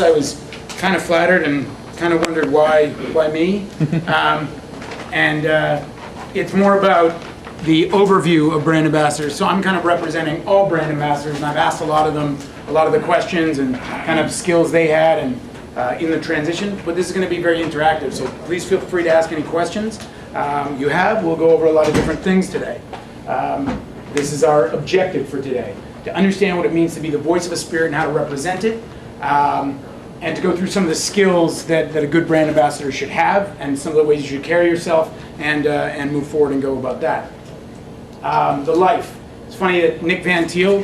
I was kind of flattered and kind of wondered why me. It's more about the overview of brand ambassadors. So I'm kind of representing all brand ambassadors, and I've asked a lot of them a lot of the questions and kind of skills they had and in the transition. But this is going to be very interactive, so please feel free to ask any questions you have. We'll go over a lot of different things today. This is our objective for today, to understand what it means to be the voice of a spirit and how to represent it. And to go through some of the skills that a good brand ambassador should have, and some of the ways you should carry yourself and move forward and go about that. The life. It's funny that Nick Van Thiel,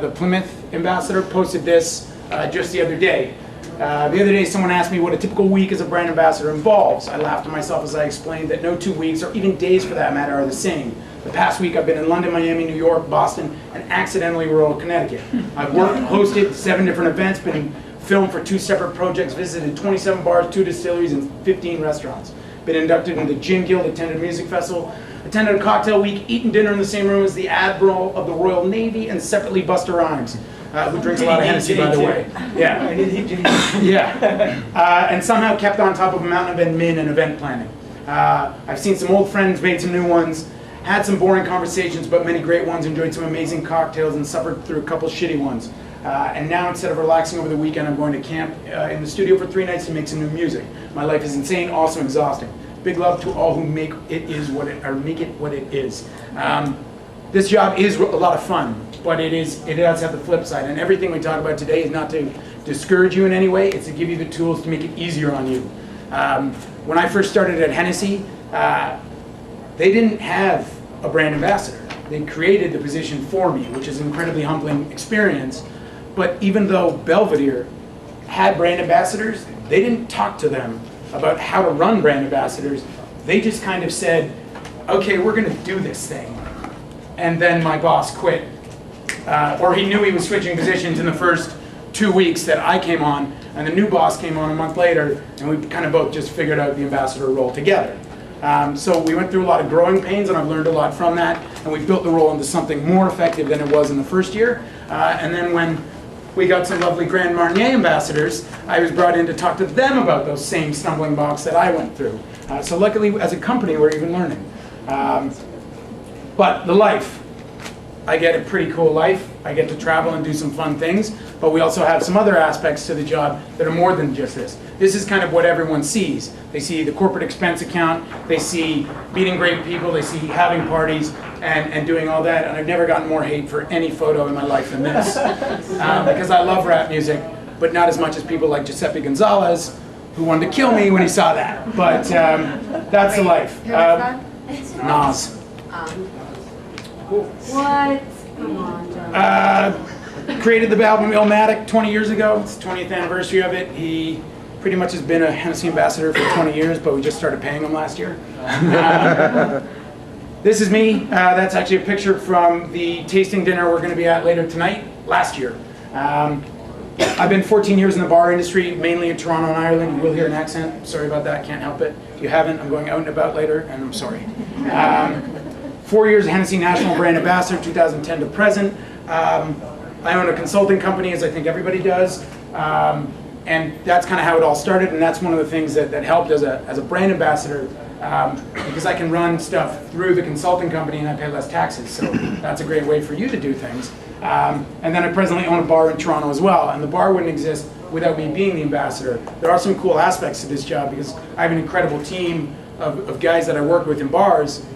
the Plymouth ambassador, posted this just the other day. The other day someone asked me what a typical week as a brand ambassador involves. I laughed to myself as I explained that no 2 weeks, or even days for that matter, are the same. The past week I've been in London, Miami, New York, Boston, and accidentally rural Connecticut. I've worked, hosted 7 different events, been filmed for 2 separate projects, visited 27 bars, 2 distilleries, and 15 restaurants. Been inducted into the Gin Guild, attended a music festival, attended a cocktail week, eaten dinner in the same room as the Admiral of the Royal Navy, and separately Busta Rhymes, who drinks a lot of Hennessy, by the way. Yeah. Yeah. And somehow kept on top of a mountain of admin and event planning. I've seen some old friends, made some new ones, had some boring conversations, but many great ones, enjoyed some amazing cocktails, and suffered through a couple shitty ones. And now, instead of relaxing over the weekend, I'm going to camp in the studio for 3 nights to make some new music. My life is insane, also exhausting. Big love to all who make it make it what it is. This job is a lot of fun, but it does have the flip side. And everything we talk about today is not to discourage you in any way. It's to give you the tools to make it easier on you. When I first started at Hennessy, they didn't have a brand ambassador. They created the position for me, which is an incredibly humbling experience. But even though Belvedere had brand ambassadors, they didn't talk to them about how to run brand ambassadors. They just kind of said, okay, we're going to do this thing. And then my boss quit. Or he knew he was switching positions in the first 2 weeks that I came on, and the new boss came on a month later, and we kind of both just figured out the ambassador role together. So we went through a lot of growing pains, and I've learned a lot from that, and we built the role into something more effective than it was in the first year. And then when we got some lovely Grand Marnier ambassadors, I was brought in to talk to them about those same stumbling blocks that I went through. So luckily, as a company, we're even learning. But the life. I get a pretty cool life. I get to travel and do some fun things, but we also have some other aspects to the job that are more than just this. This is kind of what everyone sees. They see the corporate expense account, they see meeting great people, they see having parties and doing all that, and I've never gotten more hate for any photo in my life than this. Because I love rap music, but not as much as people like Giuseppe Gonzalez, who wanted to kill me when he saw that. But that's the life. Nas. What? Come on, Joe. Created the album Illmatic 20 years ago. It's the 20th anniversary of it. He pretty much has been a Hennessy ambassador for 20 years, but we just started paying him last year. This is me. That's actually a picture from the tasting dinner we're going to be at later tonight, last year. I've been 14 years in the bar industry, mainly in Toronto and Ireland. You will hear an accent. Sorry about that. Can't help it. If you haven't, I'm going out and about later, and I'm sorry. 4 years Hennessy National Brand Ambassador, 2010 to present. I own a consulting company, as I think everybody does. And that's kind of how it all started, and that's one of the things that helped as a brand ambassador, because I can run stuff through the consulting company and I pay less taxes, so that's a great way for you to do things. And then I presently own a bar in Toronto as well, and the bar wouldn't exist without me being the ambassador. There are some cool aspects to this job because I have an incredible team of guys that I work with in bars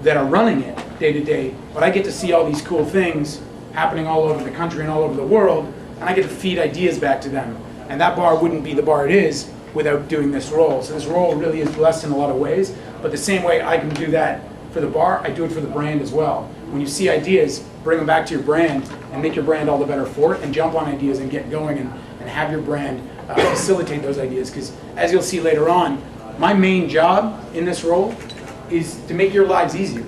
that are running it day to day, but I get to see all these cool things happening all over the country and all over the world, and I get to feed ideas back to them. And that bar wouldn't be the bar it is without doing this role. So this role really is blessed in a lot of ways, but the same way I can do that for the bar, I do it for the brand as well. When you see ideas, bring them back to your brand and make your brand all the better for it, and jump on ideas and get going and have your brand facilitate those ideas. Because as you'll see later on, my main job in this role is to make your lives easier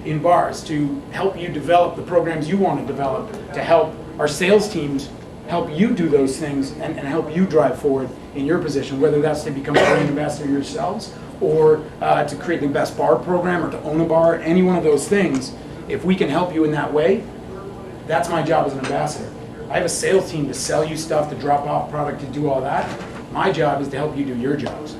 in bars, to help you develop the programs you want to develop, to help our sales teams help you do those things and help you drive forward in your position, whether that's to become a brand ambassador yourselves or to create the best bar program or to own a bar, any one of those things. If we can help you in that way, that's my job as an ambassador. I have a sales team to sell you stuff, to drop off product, to do all that. My job is to help you do your jobs.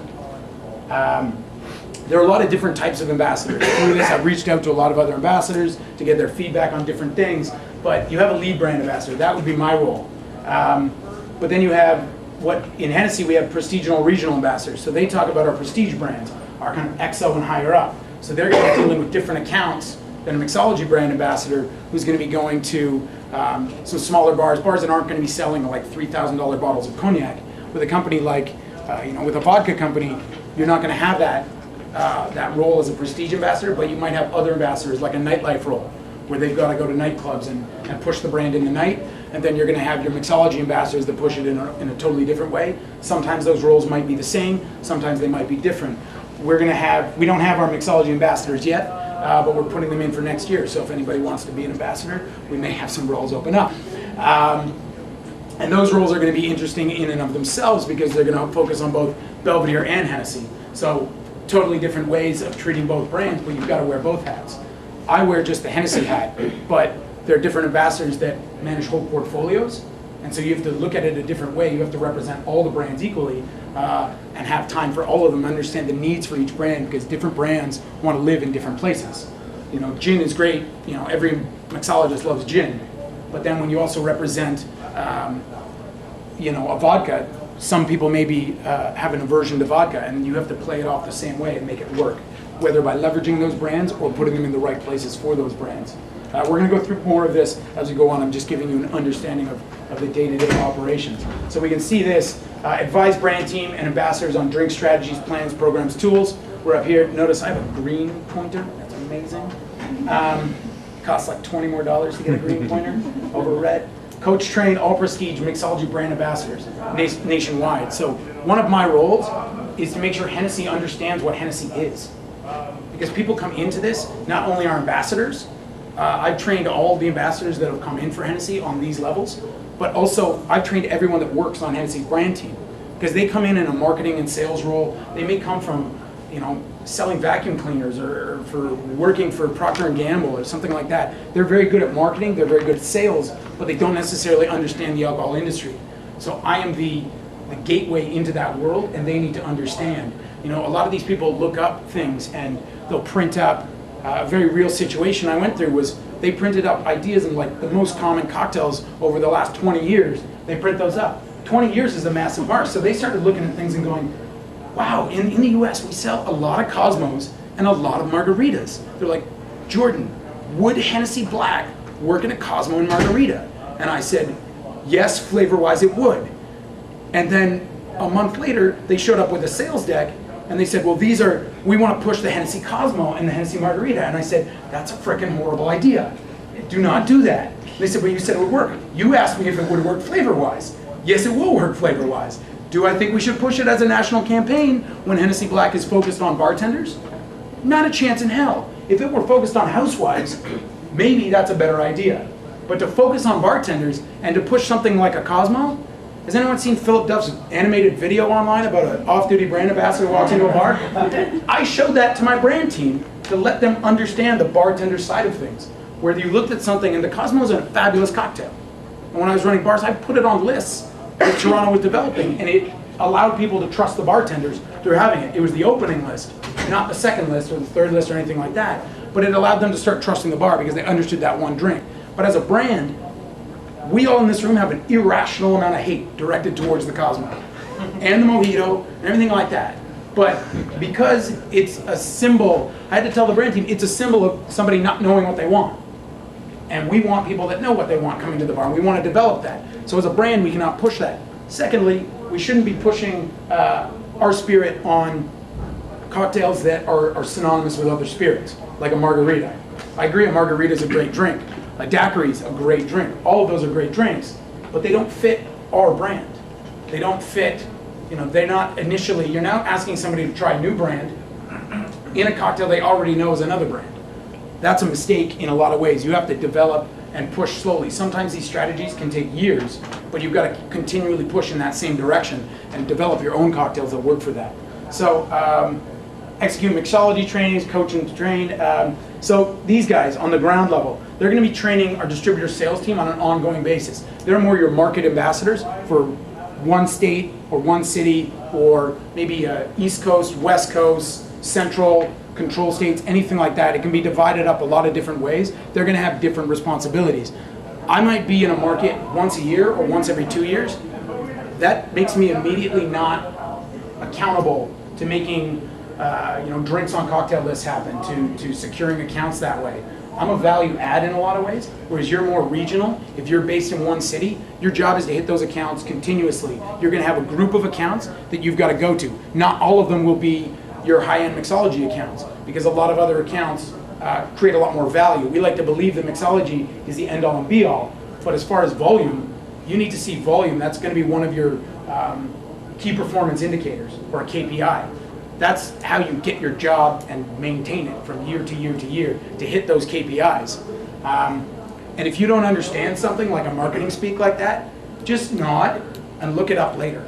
There are a lot of different types of ambassadors. Through this, I've reached out to a lot of other ambassadors to get their feedback on different things, but you have a lead brand ambassador. That would be my role. But then you have what, in Hennessy, we have prestigial regional ambassadors. So they talk about our prestige brands, our kind of XO and higher up. So they're going to be dealing with different accounts than a mixology brand ambassador who's going to be going to some smaller bars that aren't going to be selling like $3,000 bottles of cognac. With a company like, with a vodka company, you're not going to have that role as a prestige ambassador, but you might have other ambassadors like a nightlife role, where they've got to go to nightclubs and push the brand in the night, and then you're going to have your mixology ambassadors that push it in a totally different way. Sometimes those roles might be the same, sometimes they might be different. We don't have our mixology ambassadors yet, but we're putting them in for next year, so if anybody wants to be an ambassador, we may have some roles open up. And those roles are going to be interesting in and of themselves because they're going to focus on both Belvedere and Hennessy. So totally different ways of treating both brands, but you've got to wear both hats. I wear just the Hennessy hat, but there are different ambassadors that manage whole portfolios, and so you have to look at it a different way. You have to represent all the brands equally and have time for all of them, understand the needs for each brand, because different brands want to live in different places. Gin is great. Every mixologist loves gin, but then when you also represent a vodka, some people maybe have an aversion to vodka, and you have to play it off the same way and make it work, whether by leveraging those brands or putting them in the right places for those brands. We're going to go through more of this as we go on. I'm just giving you an understanding of the day-to-day operations. So we can see this, advise brand team and ambassadors on drink strategies, plans, programs, tools. We're up here. Notice I have a green pointer. That's amazing. Costs like $20 more to get a green pointer over red. Coach, train all prestige mixology brand ambassadors nationwide. So one of my roles is to make sure Hennessy understands what Hennessy is. Because people come into this, not only our ambassadors, I've trained all the ambassadors that have come in for Hennessy on these levels, but also I've trained everyone that works on Hennessy's brand team. Because they come in a marketing and sales role. They may come from selling vacuum cleaners or for working for Procter & Gamble or something like that. They're very good at marketing, they're very good at sales, but they don't necessarily understand the alcohol industry. So I am the gateway into that world, and they need to understand. A lot of these people look up things and they'll print up. A very real situation I went through was they printed up ideas and like the most common cocktails over the last 20 years, they print those up. 20 years is a massive mark, so they started looking at things and going, wow, in the US we sell a lot of Cosmos and a lot of margaritas. They're like, Jordan, would Hennessy Black work in a Cosmo and margarita? And I said, yes, flavor-wise it would. And then a month later, they showed up with a sales deck and they said, well, we want to push the Hennessy Cosmo and the Hennessy Margarita. And I said, that's a frickin' horrible idea. Do not do that. They said, well, you said it would work. You asked me if it would work flavor-wise. Yes, it will work flavor-wise. Do I think we should push it as a national campaign when Hennessy Black is focused on bartenders? Not a chance in hell. If it were focused on housewives, maybe that's a better idea. But to focus on bartenders and to push something like a Cosmo, has anyone seen Philip Duff's animated video online about an off-duty brand ambassador who walks into a bar? I showed that to my brand team to let them understand the bartender side of things. Where you looked at something, and the Cosmo is a fabulous cocktail. And when I was running bars, I put it on lists that Toronto was developing, and it allowed people to trust the bartenders through having it. It was the opening list, not the second list or the third list or anything like that, but it allowed them to start trusting the bar because they understood that one drink. But as a brand, we all in this room have an irrational amount of hate directed towards the Cosmo and the Mojito and everything like that. But because it's a symbol, I had to tell the brand team, it's a symbol of somebody not knowing what they want. And we want people that know what they want coming to the bar, and we want to develop that. So as a brand, we cannot push that. Secondly, we shouldn't be pushing our spirit on cocktails that are synonymous with other spirits, like a margarita. I agree, a margarita is a great drink. A daiquiri is a great drink. All of those are great drinks, but they don't fit our brand. They don't fit, they're not initially, you're now asking somebody to try a new brand in a cocktail they already know is another brand. That's a mistake in a lot of ways. You have to develop and push slowly. Sometimes these strategies can take years, but you've got to continually push in that same direction and develop your own cocktails that work for that. So execute mixology trainings, coach and train. So these guys on the ground level, they're going to be training our distributor sales team on an ongoing basis. They're more your market ambassadors for one state or one city, or maybe East Coast, West Coast, Central, control states, anything like that. It can be divided up a lot of different ways. They're going to have different responsibilities. I might be in a market once a year or once every 2 years. That makes me immediately not accountable to making drinks on cocktail lists happen, to securing accounts that way. I'm a value add in a lot of ways, whereas you're more regional. If you're based in one city, your job is to hit those accounts continuously. You're going to have a group of accounts that you've got to go to. Not all of them will be your high-end mixology accounts, because a lot of other accounts create a lot more value. We like to believe that mixology is the end-all and be-all, but as far as volume, you need to see volume. That's going to be one of your key performance indicators, or a KPI. That's how you get your job and maintain it from year to year to year to hit those KPIs. And if you don't understand something like a marketing speak like that, just nod and look it up later.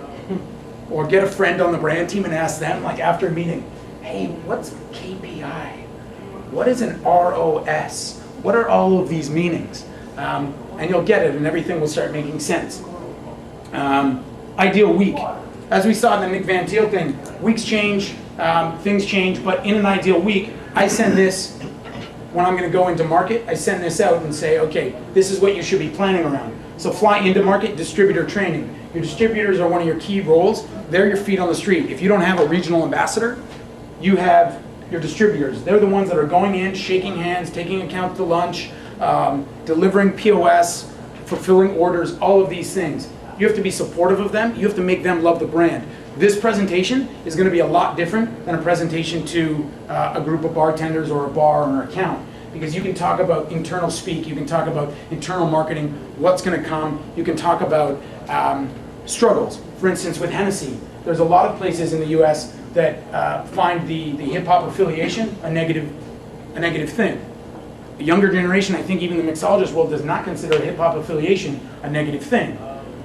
Or get a friend on the brand team and ask them, like after a meeting, hey, what's KPI? What is an ROS? What are all of these meanings? And you'll get it, and everything will start making sense. Ideal week. As we saw in the Nick Van Til thing, weeks change, things change, but in an ideal week, I send this, when I'm going to go into market, I send this out and say, okay, this is what you should be planning around. So fly into market, distributor training. Your distributors are one of your key roles. They're your feet on the street. If you don't have a regional ambassador, you have your distributors. They're the ones that are going in, shaking hands, taking accounts to lunch, delivering POS, fulfilling orders, all of these things. You have to be supportive of them. You have to make them love the brand. This presentation is going to be a lot different than a presentation to a group of bartenders or a bar or an account, because you can talk about internal speak, you can talk about internal marketing, what's going to come, you can talk about struggles. For instance, with Hennessy, there's a lot of places in the US that find the hip-hop affiliation a negative thing. The younger generation, I think even the mixologist world, does not consider a hip-hop affiliation a negative thing.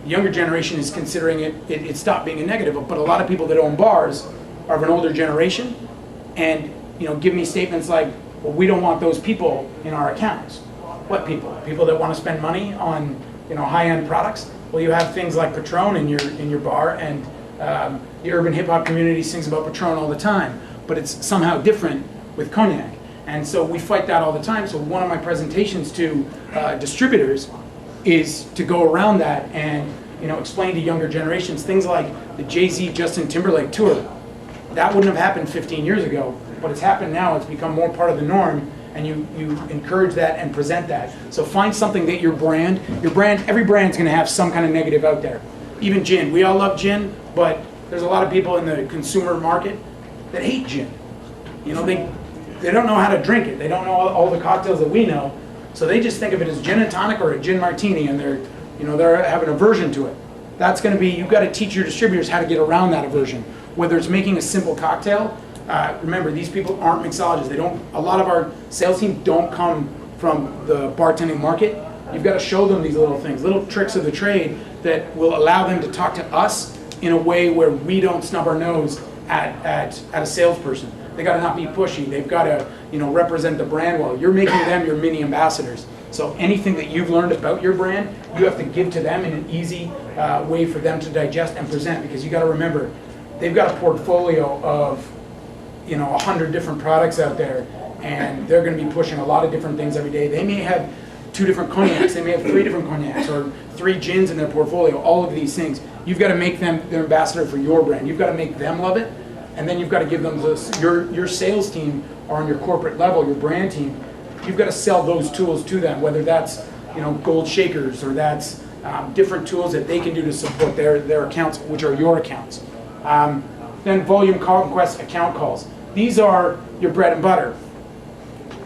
The younger generation is considering it stopped being a negative, but a lot of people that own bars are of an older generation, and give me statements like, well, we don't want those people in our accounts. What people? People that want to spend money on high-end products? Well, you have things like Patron in your bar, and the urban hip-hop community sings about Patron all the time, but it's somehow different with cognac. And so we fight that all the time. So one of my presentations to distributors is to go around that and explain to younger generations things like the Jay-Z Justin Timberlake tour. That wouldn't have happened 15 years ago, but it's happened now. It's become more part of the norm, and you encourage that and present that. So find something that your brand, every brand's going to have some kind of negative out there. Even gin, we all love gin, but there's a lot of people in the consumer market that hate gin. They don't know how to drink it. They don't know all the cocktails that we know. So they just think of it as gin and tonic or a gin martini, and they're having an aversion to it. That's going to be, you've got to teach your distributors how to get around that aversion. Whether it's making a simple cocktail, remember, these people aren't mixologists. A lot of our sales team don't come from the bartending market. You've got to show them these little things, little tricks of the trade that will allow them to talk to us in a way where we don't snub our nose at a salesperson. They got to not be pushy. They've got to represent the brand well. You're making them your mini ambassadors. So anything that you've learned about your brand, you have to give to them in an easy way for them to digest and present, because you got to remember, they've got a portfolio of 100 different products out there, and they're going to be pushing a lot of different things every day. They may have 2 different cognacs, they may have 3 different cognacs, or 3 gins in their portfolio, all of these things. You've got to make them their ambassador for your brand. You've got to make them love it, and then you've got to give them your sales team, or on your corporate level, your brand team, you've got to sell those tools to them, whether that's gold shakers, or that's different tools that they can do to support their accounts, which are your accounts. Then volume conquest account calls. These are your bread and butter.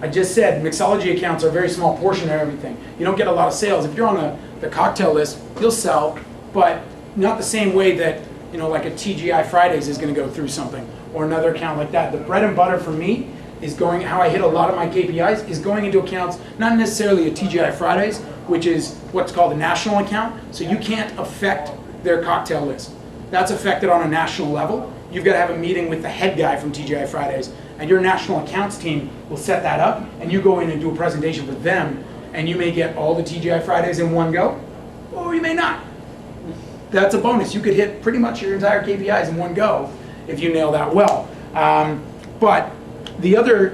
I just said mixology accounts are a very small portion of everything. You don't get a lot of sales. If you're on the cocktail list, you'll sell, but not the same way that like a TGI Fridays is going to go through something, or another account like that. The bread and butter for me is how I hit a lot of my KPIs is going into accounts, not necessarily a TGI Fridays, which is what's called a national account. So you can't affect their cocktail list. That's affected on a national level. you've got to have a meeting with the head guy from TGI Fridays, and your national accounts team will set that up, and you go in and do a presentation with them, and you may get all the TGI Fridays in one go, or you may not. That's a bonus. You could hit pretty much your entire KPIs in one go if you nail that well. But the other,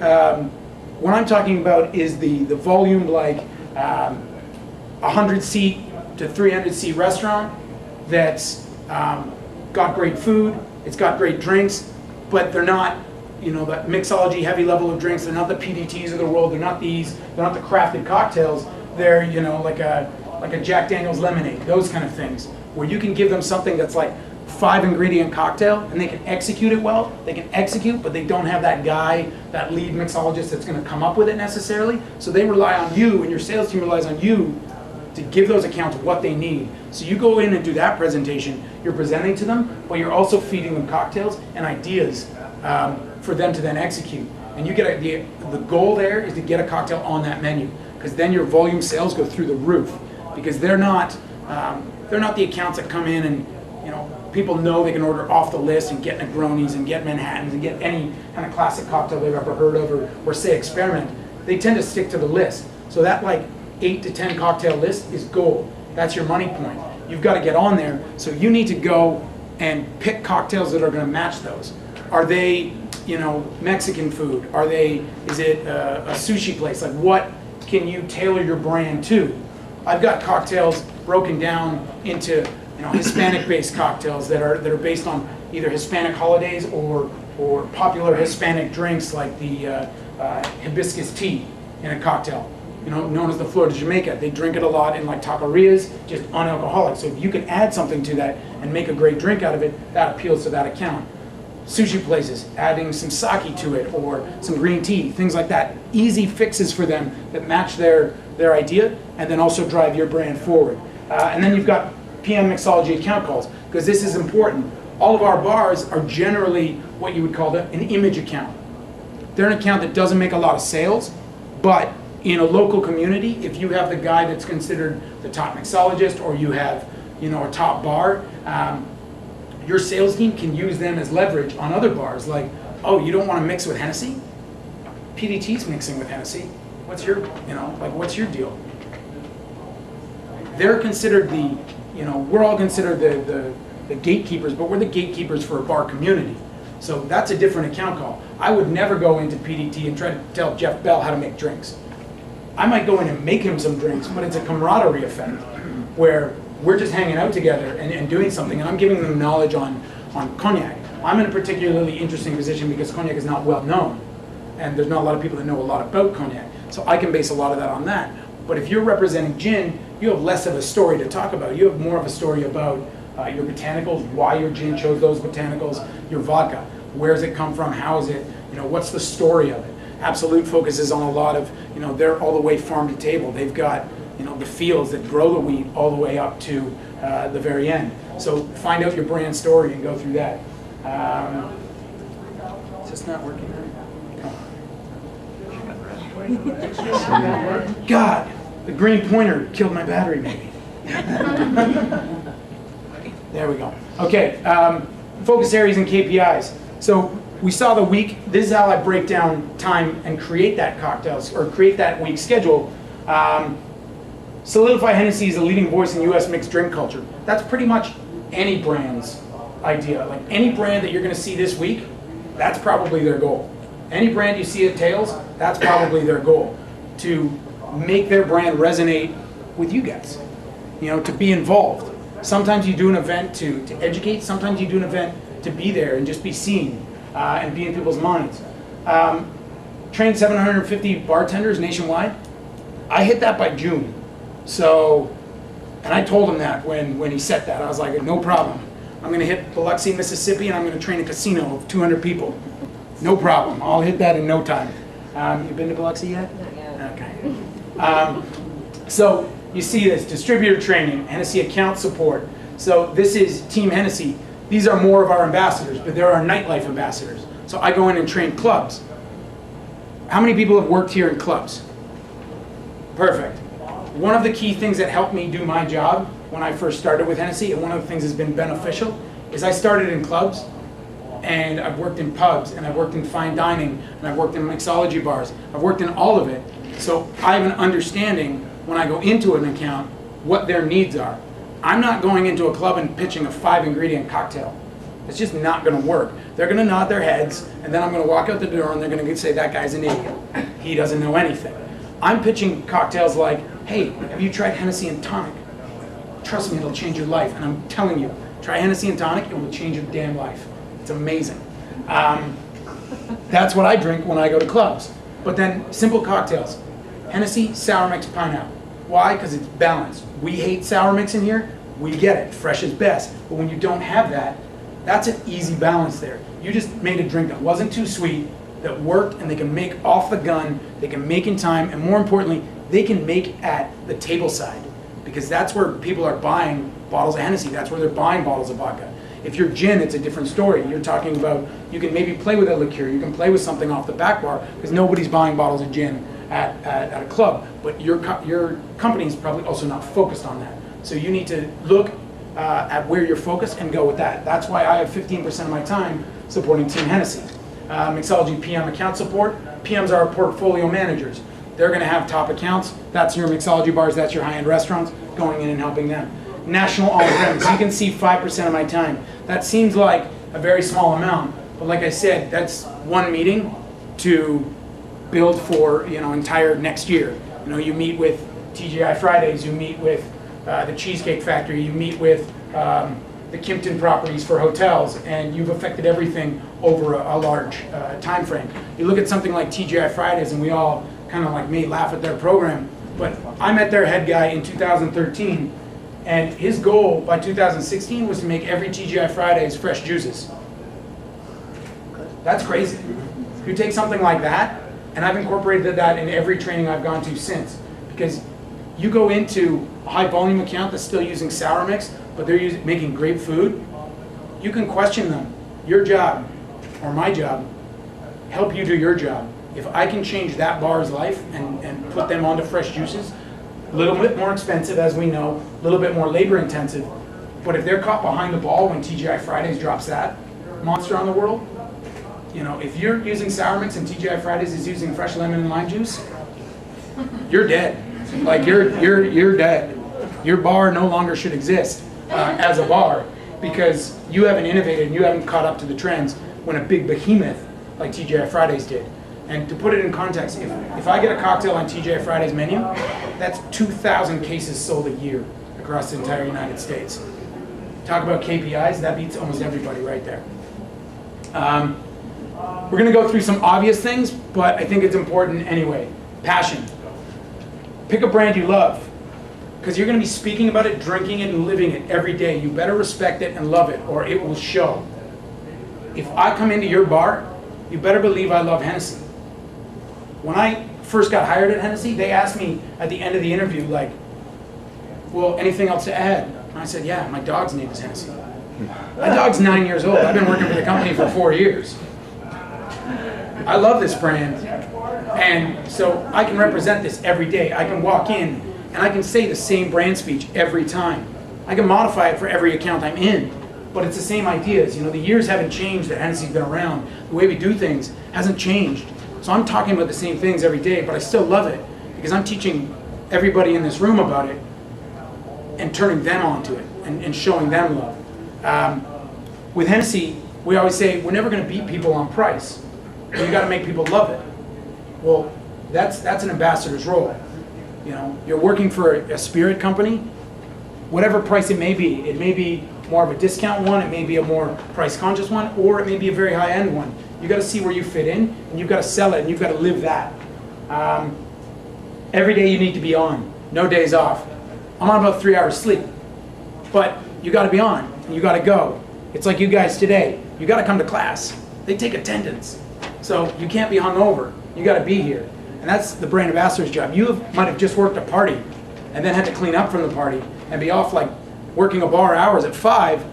what I'm talking about is the volume, like 100 seat to 300 seat restaurant that's got great food, it's got great drinks, but they're not, you know, that mixology heavy level of drinks. They're not the PDTs of the world. They're not these. They're not the crafted cocktails. They're, you know, like a Jack Daniel's lemonade, those kind of things, where you can give them something that's like 5-ingredient cocktail, and they can execute it well. They can execute, but they don't have that guy, that lead mixologist that's going to come up with it necessarily. So they rely on you, and your sales team relies on you to give those accounts what they need. So you go in and do that presentation. You're presenting to them, but you're also feeding them cocktails and ideas for them to then execute. And you get the goal there is to get a cocktail on that menu, because then your volume sales go through the roof, because they're not the accounts that come in and, you know, people know they can order off the list and get Negronis and get Manhattans and get any kind of classic cocktail they've ever heard of, or say experiment. They tend to stick to the list. So that like 8 to 10 cocktail list is gold. That's your money point. You've got to get on there. So you need to go and pick cocktails that are going to match those. Are they, you know, Mexican food? Is it a sushi place? Like, what can you tailor your brand to? I've got cocktails broken down into, you know, Hispanic-based cocktails that are based on either Hispanic holidays or popular Hispanic drinks, like the hibiscus tea in a cocktail, you know, known as the Flor de Jamaica. They drink it a lot in like taquerias, just unalcoholic. So if you can add something to that and make a great drink out of it, that appeals to that account. Sushi places, adding some sake to it or some green tea, things like that. Easy fixes for them that match their idea and then also drive your brand forward. And then you've got PM mixology account calls, because this is important. All of our bars are generally what you would call an image account. They're an account that doesn't make a lot of sales, but in a local community, if you have the guy that's considered the top mixologist, or you have, you know, a top bar, your sales team can use them as leverage on other bars. Like, oh, you don't want to mix with Hennessy? PDT's mixing with Hennessy. What's your, you know, like, what's your deal? They're considered the, you know, we're all considered the gatekeepers, but we're the gatekeepers for a bar community. So that's a different account call. I would never go into PDT and try to tell Jeff Bell how to make drinks. I might go in and make him some drinks, but it's a camaraderie effect where we're just hanging out together and doing something, and I'm giving them knowledge on cognac. I'm in a particularly interesting position because cognac is not well known, and there's not a lot of people that know a lot about cognac. So I can base a lot of that on that. But if you're representing gin, you have less of a story to talk about. You have more of a story about your botanicals, why your gin chose those botanicals, your vodka, where does it come from, how is it, you know, what's the story of it. Absolute focuses on a lot of, you know, they're all the way farm to table. They've got, you know, the fields that grow the wheat all the way up to the very end. So find out your brand story and go through that. Is this not working? God, the green pointer killed my battery maybe. There we go. Okay, focus areas and KPIs. So we saw the week. This is how I break down time and create that cocktails, or create that week schedule. Solidify Hennessy as a leading voice in U.S. mixed drink culture. That's pretty much any brand's idea. Like any brand that you're going to see this week, that's probably their goal. Any brand you see at Tails, that's probably their goal. To make their brand resonate with you guys. You know, to be involved. Sometimes you do an event to educate. Sometimes you do an event to be there and just be seen and be in people's minds. Trained 750 bartenders nationwide. I hit that by June. So, and I told him that when he set that. I was like, no problem. I'm going to hit Biloxi, Mississippi, and I'm going to train a casino of 200 people. No problem. I'll hit that in no time. You been to Biloxi yet? Not yet. Okay. So you see this, distributor training, Hennessy account support. So this is Team Hennessy. These are more of our ambassadors, but there are nightlife ambassadors. So I go in and train clubs. How many people have worked here in clubs? Perfect. One of the key things that helped me do my job when I first started with Hennessy, and one of the things that's been beneficial, is I started in clubs, and I've worked in pubs, and I've worked in fine dining, and I've worked in mixology bars. I've worked in all of it. So I have an understanding when I go into an account what their needs are. I'm not going into a club and pitching a 5-ingredient cocktail. It's just not going to work. They're going to nod their heads, and then I'm going to walk out the door, and they're going to say, that guy's an idiot. He doesn't know anything. I'm pitching cocktails like, hey, have you tried Hennessy and tonic? Trust me, it'll change your life. And I'm telling you, try Hennessy and tonic, it will change your damn life. It's amazing. That's what I drink when I go to clubs. But then simple cocktails. Hennessy, sour mix, pineapple. Why? Because it's balanced. We hate sour mix in here. We get it. Fresh is best. But when you don't have that, that's an easy balance there. You just made a drink that wasn't too sweet, that worked, and they can make off the gun, they can make in time, and more importantly, they can make at the table side. Because that's where people are buying bottles of Hennessy. That's where they're buying bottles of vodka. If you're gin, it's a different story. You're talking about, you can maybe play with a liqueur, you can play with something off the back bar, because nobody's buying bottles of gin at a club. But your company is probably also not focused on that. So you need to look at where you're focused and go with that. That's why I have 15% of my time supporting Team Hennessy. Mixology PM account support. PMs are our portfolio managers. They're going to have top accounts. That's your mixology bars, that's your high-end restaurants, going in and helping them. National on-premise, you can see 5% of my time. That seems like a very small amount, but like I said, that's one meeting to build for, entire next year. You meet with TGI Fridays, you meet with the Cheesecake Factory, you meet with the Kimpton properties for hotels, and you've affected everything over a large time frame. You look at something like TGI Fridays, and we all kind of like me laugh at their program, but I met their head guy in 2013, and his goal by 2016 was to make every TGI Fridays fresh juices. That's crazy. You take something like that, and I've incorporated that in every training I've gone to since, because you go into a high volume account that's still using sour mix, but they're making great food, you can question them. Your job, or my job, help you do your job. If I can change that bar's life and put them onto fresh juices, a little bit more expensive, as we know, a little bit more labor intensive, but if they're caught behind the ball when TGI Fridays drops that monster on the world, if you're using sour mix and TGI Fridays is using fresh lemon and lime juice, you're dead. Like you're dead. Your bar no longer should exist as a bar, because you haven't innovated and you haven't caught up to the trends when a big behemoth like TGI Fridays did. And to put it in context, if I get a cocktail on TGI Fridays menu, that's 2,000 cases sold a year across the entire United States. Talk about KPIs, that beats almost everybody right there. We're going to go through some obvious things, but I think it's important anyway. Passion. Pick a brand you love, because you're going to be speaking about it, drinking it, and living it every day. You better respect it and love it, or it will show. If I come into your bar, you better believe I love Hennessy. When I first got hired at Hennessy, they asked me at the end of the interview, like, well, anything else to add? And I said, yeah, my dog's name is Hennessy. My dog's 9 years old. I've been working for the company for 4 years. I love this brand, and so I can represent this every day. I can walk in and I can say the same brand speech every time. I can modify it for every account I'm in, but it's the same ideas. The years haven't changed that Hennessy's been around. The way we do things hasn't changed. So I'm talking about the same things every day, but I still love it because I'm teaching everybody in this room about it and turning them onto it and showing them love. With Hennessy, we always say we're never going to beat people on price. You got to make people love it. Well, that's an ambassador's role. You're working for a spirit company, whatever price it may be more of a discount one, it may be a more price conscious one, or it may be a very high end one. You got to see where you fit in, and you've got to sell it, and you've got to live that. Every day you need to be on, no days off. I'm on about 3 hours sleep, but you got to be on, and you got to go. It's like you guys today. You got to come to class. They take attendance. So you can't be hungover. You got to be here. And that's the brand ambassador's job. You might have just worked a party and then had to clean up from the party and be off like working a bar hours at 5,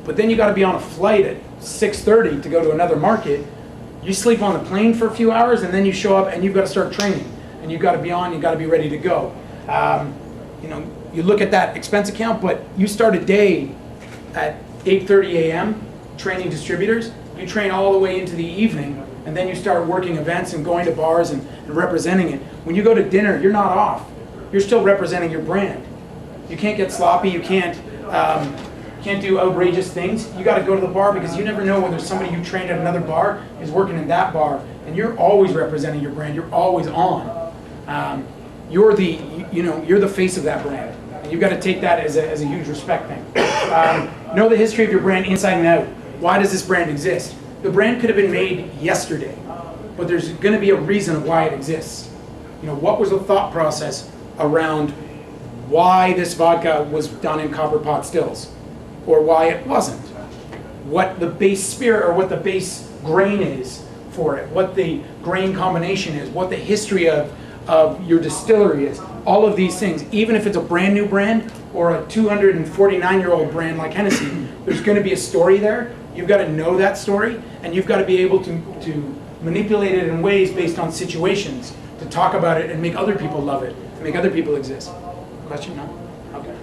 but then you got to be on a flight at 6:30 to go to another market. You sleep on the plane for a few hours and then you show up and you've got to start training. And you've got to be on, you've got to be ready to go. You look at that expense account, but you start a day at 8:30 a.m. training distributors. you train all the way into the evening, and then you start working events and going to bars and representing it. When you go to dinner, you're not off. You're still representing your brand. You can't get sloppy. You can't do outrageous things. You got to go to the bar because you never know whether somebody you trained at another bar is working in that bar, and you're always representing your brand. You're always on. You're the face of that brand, and you've got to take that as a huge respect thing. Know the history of your brand inside and out. Why does this brand exist? The brand could have been made yesterday, but there's going to be a reason of why it exists. What was the thought process around why this vodka was done in copper pot stills, or why it wasn't? What the base spirit or what the base grain is for it, what the grain combination is, what the history of your distillery is. All of these things, even if it's a brand new brand or a 249-year-old brand like Hennessy, there's going to be a story there. You've got to know that story, and you've got to be able to manipulate it in ways based on situations to talk about it and make other people love it, to make other people exist. Question? No? Okay.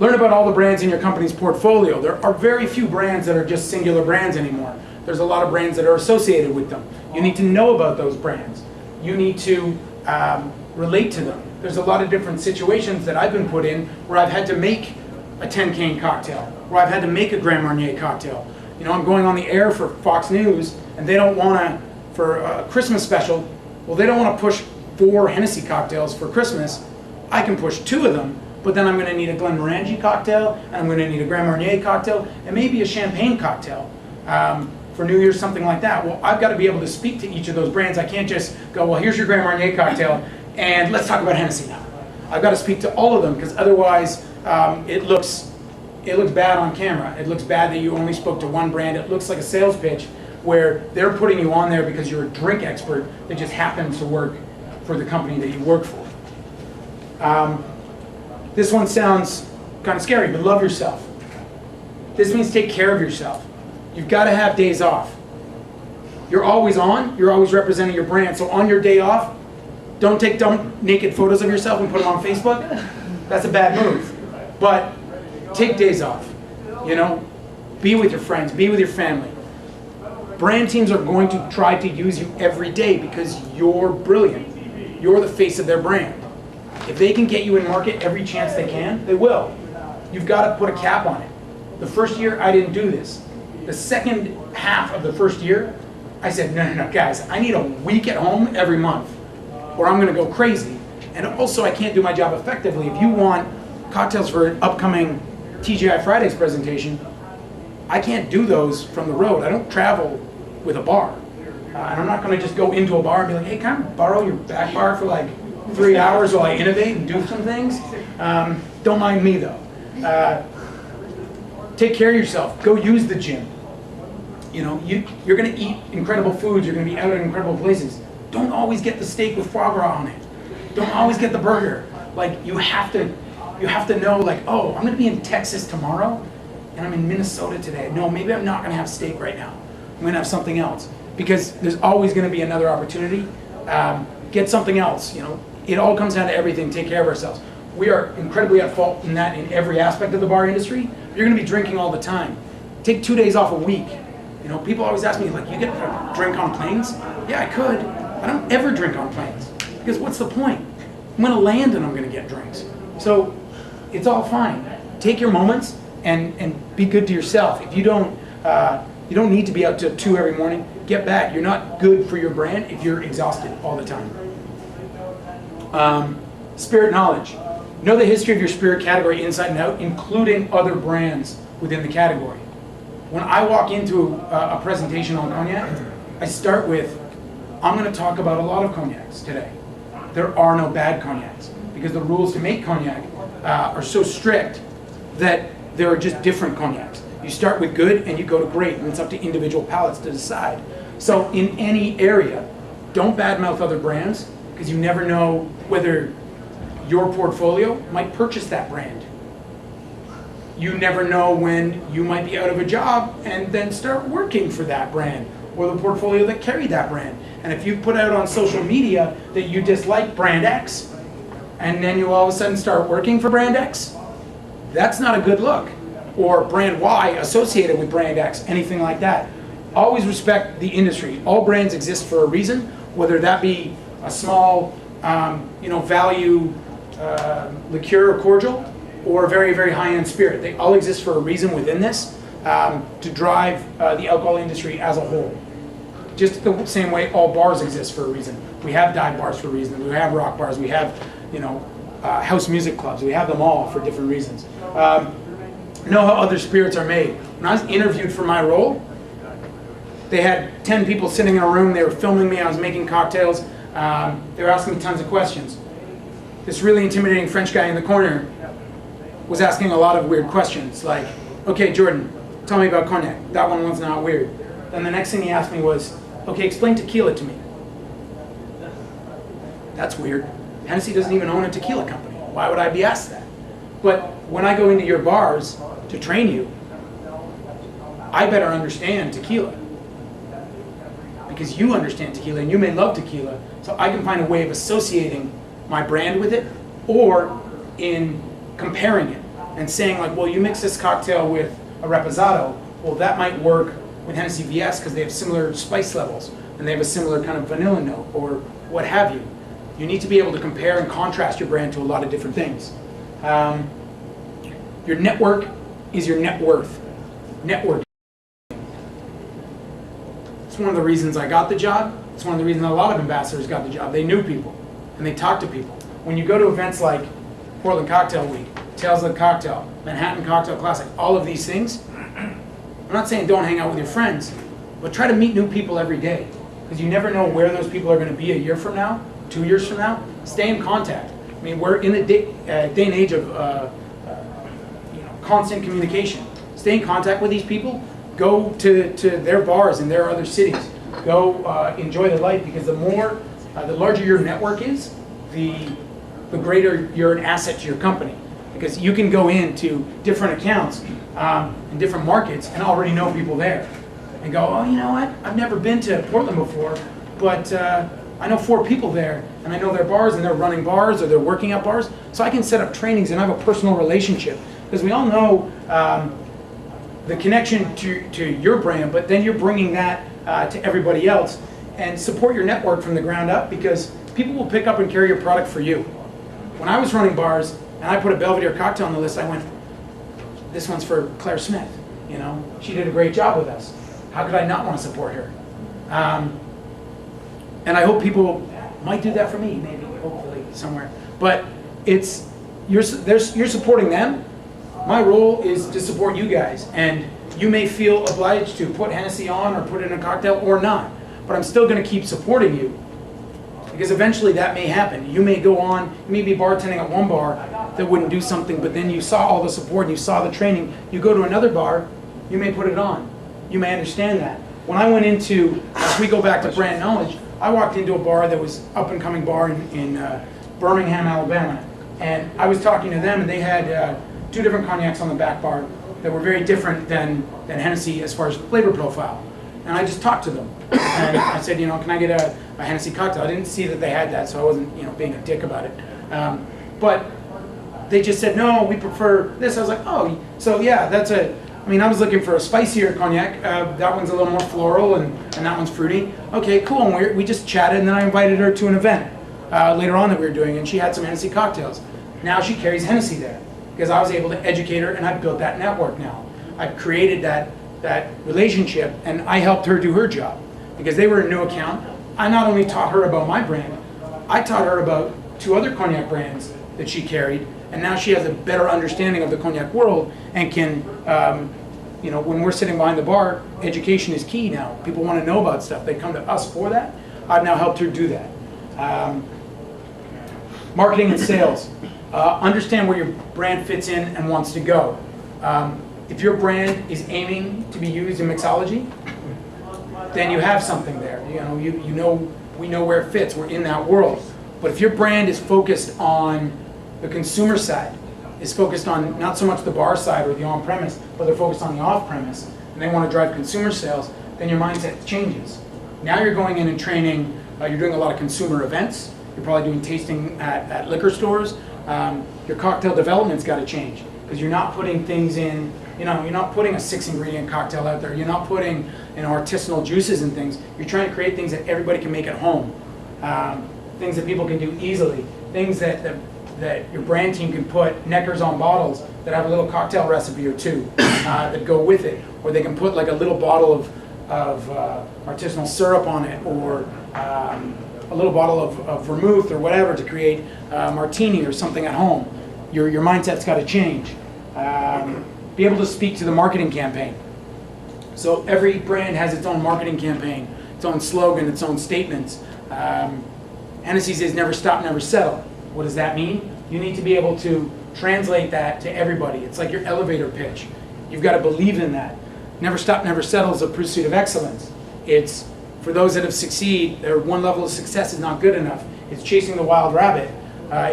Learn about all the brands in your company's portfolio. There are very few brands that are just singular brands anymore. There's a lot of brands that are associated with them. You need to know about those brands. You need to relate to them. There's a lot of different situations that I've been put in where I've had to make a 10-cane cocktail, where I've had to make a Grand Marnier cocktail. I'm going on the air for Fox News, and they don't want to, for a Christmas special, well, they don't want to push 4 Hennessy cocktails for Christmas. I can push 2 of them, but then I'm going to need a Glenmorangie cocktail, and I'm going to need a Grand Marnier cocktail, and maybe a champagne cocktail for New Year's, something like that. Well, I've got to be able to speak to each of those brands. I can't just go, well, here's your Grand Marnier cocktail, and let's talk about Hennessy now. I've got to speak to all of them, because otherwise it looks bad on camera. It looks bad that you only spoke to one brand. It looks like a sales pitch where they're putting you on there because you're a drink expert that just happens to work for the company that you work for. This one sounds kind of scary, but love yourself. This means take care of yourself. You've got to have days off. You're always on, you're always representing your brand. So on your day off, don't take dumb naked photos of yourself and put them on Facebook. That's a bad move. But take days off. Be with your friends, be with your family. Brand teams are going to try to use you every day because you're brilliant. You're the face of their brand. If they can get you in market every chance they can, they will. You've got to put a cap on it. The first year, I didn't do this. The second half of the first year, I said, no, guys, I need a week at home every month, or I'm going to go crazy. And also, I can't do my job effectively. If you want cocktails for an upcoming TGI Fridays presentation, I can't do those from the road. I don't travel with a bar. And I'm not going to just go into a bar and be like, hey, can I borrow your back bar for like 3 hours while I innovate and do some things? Don't mind me, though. Take care of yourself. Go use the gym. You're going to eat incredible foods. You're going to be out at incredible places. Don't always get the steak with foie gras on it. Don't always get the burger. Like, you have to know, like, oh, I'm going to be in Texas tomorrow, and I'm in Minnesota today. No, maybe I'm not going to have steak right now. I'm going to have something else. Because there's always going to be another opportunity. Get something else. It all comes down to everything. Take care of ourselves. We are incredibly at fault in that in every aspect of the bar industry. You're going to be drinking all the time. Take 2 days off a week. People always ask me, like, you get to drink on planes? Yeah, I could. I don't ever drink on planes. Because what's the point? I'm going to land and I'm going to get drinks. So it's all fine. Take your moments and be good to yourself. If you don't need to be out till 2 every morning. Get back. You're not good for your brand if you're exhausted all the time. Spirit knowledge. Know the history of your spirit category inside and out, including other brands within the category. When I walk into a presentation on cognac, I start with, I'm going to talk about a lot of cognacs today. There are no bad cognacs because the rules to make cognac are so strict that there are just different cognacs. You start with good and you go to great, and it's up to individual palates to decide. So in any area, don't badmouth other brands because you never know whether your portfolio might purchase that brand. You never know when you might be out of a job and then start working for that brand or the portfolio that carried that brand. And if you put out on social media that you dislike brand X and then you all of a sudden start working for brand X, that's not a good look. or brand Y associated with brand X, anything like that. Always respect the industry. All brands exist for a reason, whether that be a small, value liqueur or cordial, or a very, very high-end spirit. They all exist for a reason within this to drive the alcohol industry as a whole. Just the same way all bars exist for a reason. We have dive bars for a reason. We have rock bars. We have, house music clubs. We have them all for different reasons. Know how other spirits are made. When I was interviewed for my role, they had 10 people sitting in a room. They were filming me. I was making cocktails. They were asking me tons of questions. This really intimidating French guy in the corner was asking a lot of weird questions, like, okay, Jordan, tell me about cognac. That one was not weird. Then the next thing he asked me was, okay, explain tequila to me. That's weird. Hennessy doesn't even own a tequila company. Why would I be asked that? But when I go into your bars to train you, I better understand tequila. Because you understand tequila and you may love tequila, so I can find a way of associating my brand with it, or in comparing it and saying like, well, you mix this cocktail with a reposado, well, that might work with Hennessy VS because they have similar spice levels and they have a similar kind of vanilla note or what have you. You need to be able to compare and contrast your brand to a lot of different things. Your network is your net worth. Network. It's one of the reasons I got the job. It's one of the reasons a lot of ambassadors got the job. They knew people and they talked to people. When you go to events like Portland Cocktail Week, Tales of the Cocktail, Manhattan Cocktail Classic, all of these things, I'm not saying don't hang out with your friends, but try to meet new people every day, because you never know where those people are going to be a year from now, 2 years from now. Stay in contact. I mean, we're in the day and age of constant communication. Stay in contact with these people. Go to their bars in their other cities. Go enjoy the life, because the larger your network is, the greater you're an asset to your company. Because you can go into different accounts in different markets and already know people there. And go, oh, you know what? I've never been to Portland before, but I know 4 people there, and I know their bars, and they're running bars, or they're working at bars. So I can set up trainings and have a personal relationship. Because we all know the connection to your brand, but then you're bringing that to everybody else. And support your network from the ground up, because people will pick up and carry your product for you. When I was running bars, and I put a Belvedere cocktail on the list, I went, this one's for Claire Smith. She did a great job with us. How could I not want to support her? And I hope people might do that for me, maybe, hopefully, somewhere. But you're supporting them. My role is to support you guys, and you may feel obliged to put Hennessy on or put it in a cocktail or not, but I'm still going to keep supporting you, because eventually that may happen. You may go on, you may be bartending at one bar that wouldn't do something, but then you saw all the support and you saw the training. You go to another bar, you may put it on. You may understand that. When I went into, as we go back to brand knowledge, I walked into a bar that was up and coming bar in Birmingham, Alabama, and I was talking to them, and they had 2 different cognacs on the back bar that were very different than Hennessy as far as flavor profile. And I just talked to them, and I said, can I get a Hennessy cocktail? I didn't see that they had that, so I wasn't, being a dick about it. But they just said, no, we prefer this. I was like, oh, so yeah, I was looking for a spicier cognac. That one's a little more floral, and that one's fruity. Okay, cool. And we just chatted, and then I invited her to an event later on that we were doing, and she had some Hennessy cocktails. Now she carries Hennessy there, because I was able to educate her, and I've built that network now. I've created that relationship, and I helped her do her job, because they were a new account. I not only taught her about my brand, I taught her about 2 other cognac brands that she carried, and now she has a better understanding of the cognac world, and can, when we're sitting behind the bar, education is key now. People want to know about stuff. They come to us for that. I've now helped her do that. Marketing and sales. Understand where your brand fits in and wants to go. If your brand is aiming to be used in mixology, then you have something there. We know where it fits. We're in that world. But if your brand is focused on the consumer side, is focused on not so much the bar side or the on-premise, but they're focused on the off-premise, and they want to drive consumer sales, then your mindset changes. Now you're going in and training, you're doing a lot of consumer events, you're probably doing tasting at liquor stores, Your cocktail development's got to change because you're not putting things in, you're not putting a 6-ingredient cocktail out there. You're not putting, artisanal juices and things. You're trying to create things that everybody can make at home, things that people can do easily, things that your brand team can put neckers on bottles that have a little cocktail recipe or two that go with it, or they can put like a little bottle of artisanal syrup on it, or a little bottle of vermouth or whatever to create a martini or something at home. Your mindset's got to change. Be able to speak to the marketing campaign. So every brand has its own marketing campaign, its own slogan, its own statements. Hennessy says never stop, never settle. What does that mean? You need to be able to translate that to everybody. It's like your elevator pitch. You've got to believe in that. Never stop, never settle is a pursuit of excellence. It's for those that have succeeded, their one level of success is not good enough. It's chasing the wild rabbit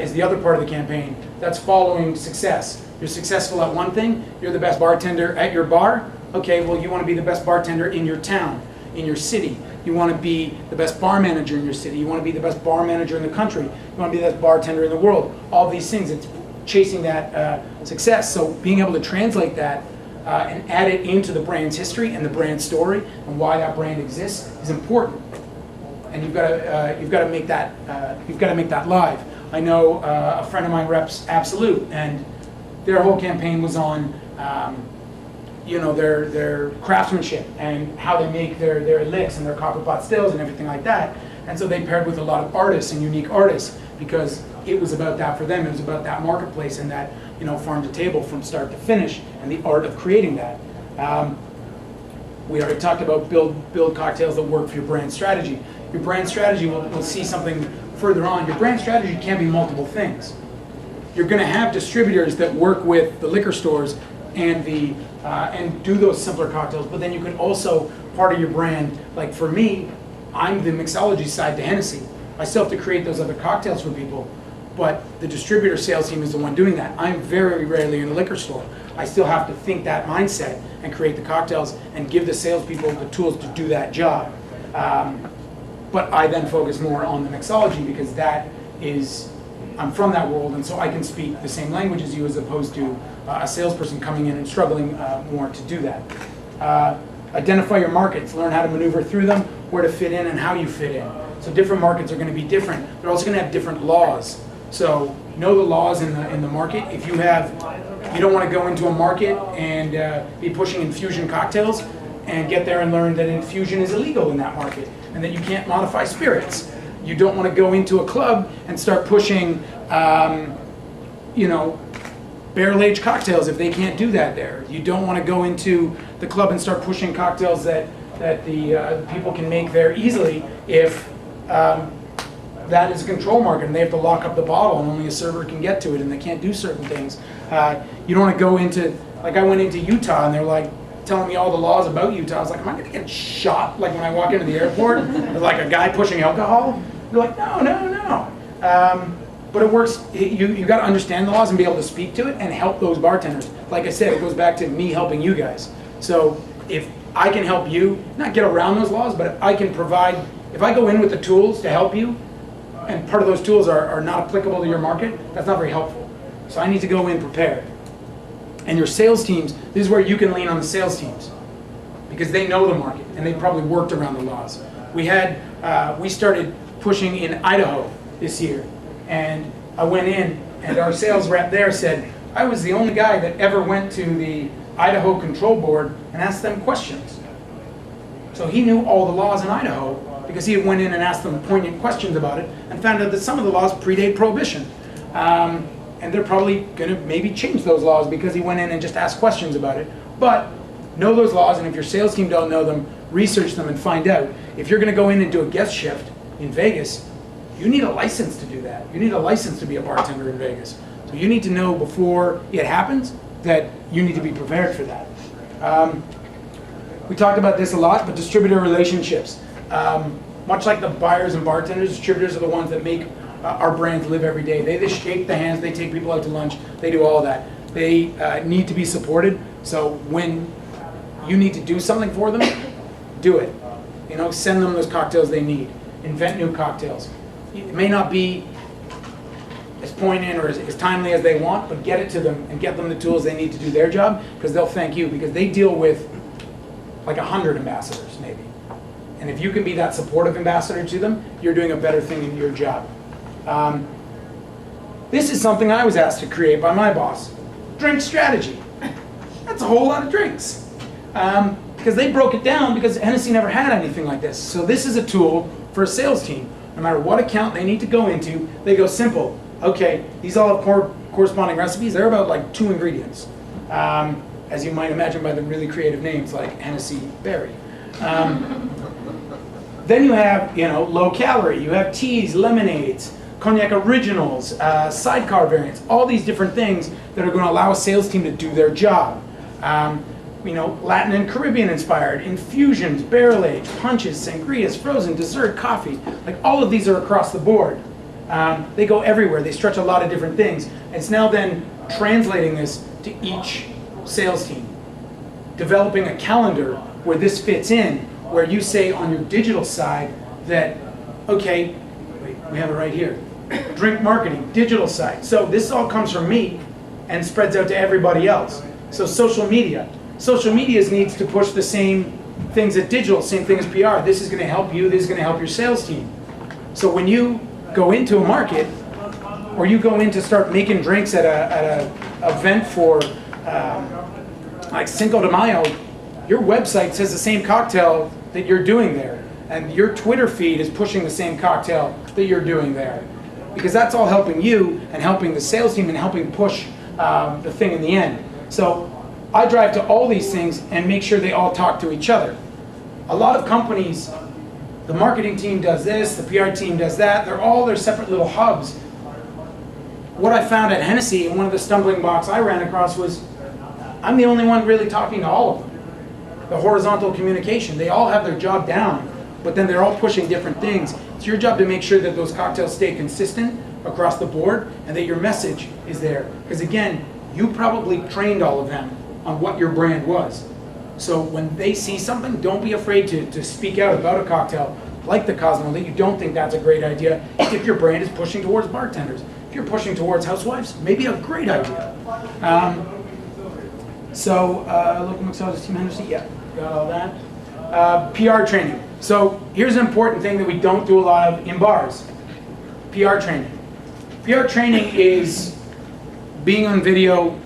is the other part of the campaign. That's following success. You're successful at one thing, you're the best bartender at your bar. Okay, well you want to be the best bartender in your town, in your city. You want to be the best bar manager in your city. You want to be the best bar manager in the country. You want to be the best bartender in the world. All these things, it's chasing that success. So being able to translate that and add it into the brand's history and the brand story and why that brand exists is important. And you've got to make that live. I know a friend of mine reps Absolute, and their whole campaign was on their craftsmanship and how they make their licks and their copper pot stills and everything like that. And so they paired with a lot of artists and unique artists because it was about that for them. It was about that marketplace and that farm to table from start to finish and the art of creating that. We already talked about build cocktails that work for your brand strategy. Your brand strategy, we'll see something further on. Your brand strategy can be multiple things. You're going to have distributors that work with the liquor stores and do those simpler cocktails, but then you can also part of your brand. Like for me, I'm the mixology side to Hennessy. I still have to create those other cocktails for people, but the distributor sales team is the one doing that. I'm very rarely in a liquor store. I still have to think that mindset and create the cocktails and give the salespeople the tools to do that job. But I then focus more on the mixology because I'm from that world, and so I can speak the same language as you as opposed to a salesperson coming in and struggling more to do that. Identify your markets, learn how to maneuver through them, where to fit in and how you fit in. So different markets are going to be different. They're also going to have different laws. So know the laws in the market. If you don't want to go into a market and be pushing infusion cocktails and get there and learn that infusion is illegal in that market and that you can't modify spirits. You don't want to go into a club and start pushing, barrel-aged cocktails if they can't do that there. You don't want to go into the club and start pushing cocktails that the people can make there easily if that is a control market and they have to lock up the bottle and only a server can get to it and they can't do certain things. You don't want to go into, like I went into Utah and they're like telling me all the laws about Utah. I was like, am I going to get shot like when I walk into the airport with like a guy pushing alcohol? They're like, no. But it works. You got to understand the laws and be able to speak to it and help those bartenders. Like I said, it goes back to me helping you guys. So if I can help you, not get around those laws, but if I can provide, if I go in with the tools to help you, and part of those tools are not applicable to your market, that's not very helpful. So I need to go in prepared. And your sales teams, this is where you can lean on the sales teams because they know the market and they probably worked around the laws. We started pushing in Idaho this year, and I went in and our sales rep there said, I was the only guy that ever went to the Idaho Control Board and asked them questions. So he knew all the laws in Idaho because he went in and asked them poignant questions about it and found out that some of the laws predate prohibition. And they're probably going to maybe change those laws because he went in and just asked questions about it. But know those laws, and if your sales team don't know them, research them and find out. If you're going to go in and do a guest shift in Vegas, you need a license to do that. You need a license to be a bartender in Vegas. So you need to know before it happens that you need to be prepared for that. We talked about this a lot, but distributor relationships. Much like the buyers and bartenders, distributors are the ones that make our brands live every day. They shake the hands, they take people out to lunch, they do all that. They need to be supported. So when you need to do something for them, do it. Send them those cocktails they need. Invent new cocktails. It may not be as poignant or as timely as they want, but get it to them and get them the tools they need to do their job, because they'll thank you, because they deal with like 100 ambassadors maybe. And if you can be that supportive ambassador to them, you're doing a better thing in your job. This is something I was asked to create by my boss. Drink strategy. That's a whole lot of drinks. Because they broke it down because Hennessy never had anything like this. So this is a tool for a sales team. No matter what account they need to go into, they go simple. Okay, these all have corresponding recipes. They're about like 2 ingredients. As you might imagine by the really creative names like Hennessy Berry. Then you have, low calorie. You have teas, lemonades, cognac originals, sidecar variants, all these different things that are going to allow a sales team to do their job. Latin and Caribbean inspired, infusions, barrel aged, punches, sangrias, frozen, dessert, coffee. Like all of these are across the board. They go everywhere. They stretch a lot of different things. It's now then translating this to each sales team. Developing a calendar where this fits in, where you say on your digital side that, okay, we have it right here. Drink marketing, digital side. So this all comes from me and spreads out to everybody else. So social media. Social media needs to push the same things at digital, same thing as PR. This is going to help you, this is going to help your sales team. So when you go into a market, or you go in to start making drinks at a event for like Cinco de Mayo, your website says the same cocktail that you're doing there. And your Twitter feed is pushing the same cocktail that you're doing there. Because that's all helping you and helping the sales team and helping push the thing in the end. So I drive to all these things and make sure they all talk to each other. A lot of companies, the marketing team does this, the PR team does that, they're all their separate little hubs. What I found at Hennessy, and one of the stumbling blocks I ran across was, I'm the only one really talking to all of them. The horizontal communication, they all have their job down, but then they're all pushing different things. It's your job to make sure that those cocktails stay consistent across the board and that your message is there. Because again, you probably trained all of them on what your brand was. So when they see something, don't be afraid to speak out about a cocktail like the Cosmo that you don't think that's a great idea if your brand is pushing towards bartenders. If you're pushing towards housewives, maybe a great idea. Local mixologist, Team Hennessy, yeah, got all that. PR training. So here's an important thing that we don't do a lot of in bars. PR training. PR training is being on video,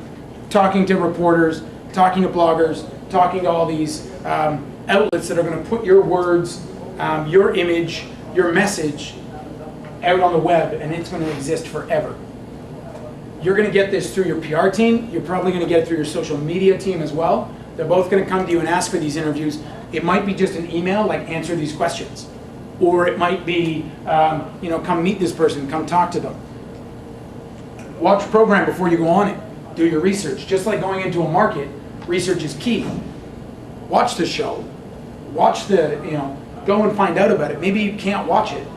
talking to reporters, talking to bloggers, talking to all these outlets that are going to put your words, your image, your message out on the web, and it's going to exist forever. You're going to get this through your PR team. You're probably going to get it through your social media team as well. They're both going to come to you and ask for these interviews. It might be just an email, like answer these questions. Or it might be, come meet this person, come talk to them. Watch the program before you go on it. Do your research. Just like going into a market, research is key. Watch the show. Watch go and find out about it. Maybe you can't watch it,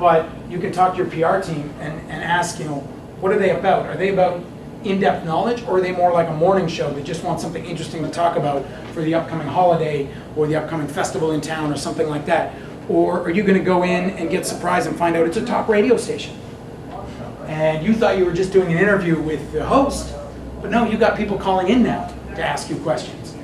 but you can talk to your PR team and ask, what are they about? Are they about in-depth knowledge, or are they more like a morning show that just want something interesting to talk about for the upcoming holiday or the upcoming festival in town or something like that? Or are you going to go in and get surprised and find out it's a top radio station? And you thought you were just doing an interview with the host, but no, you got people calling in now to ask you questions.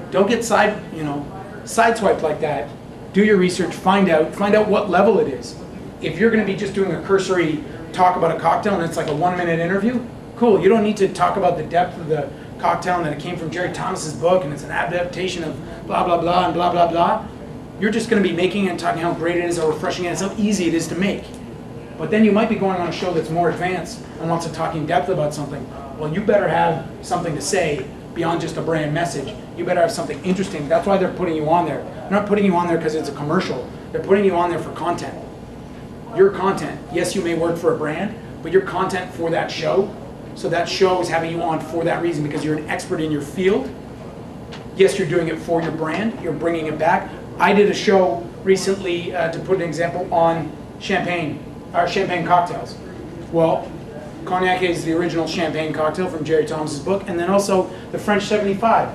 Don't get sideswiped like that. Do your research, find out what level it is. If you're going to be just doing a cursory talk about a cocktail and it's like a 1-minute interview, cool. You don't need to talk about the depth of the cocktail and that it came from Jerry Thomas's book and it's an adaptation of blah, blah, blah, and blah, blah, blah. You're just going to be making it and talking how great it is, how refreshing it is, how easy it is to make. But then you might be going on a show that's more advanced and wants to talk in depth about something. Well, you better have something to say beyond just a brand message. You better have something interesting. That's why they're putting you on there. They're not putting you on there because it's a commercial. They're putting you on there for content. Your content. Yes, you may work for a brand, but your content for that show. So that show is having you on for that reason because you're an expert in your field. Yes, you're doing it for your brand. You're bringing it back. I did a show recently, to put an example, on champagne cocktails. Well, cognac is the original champagne cocktail from Jerry Thomas's book, and then also the French 75.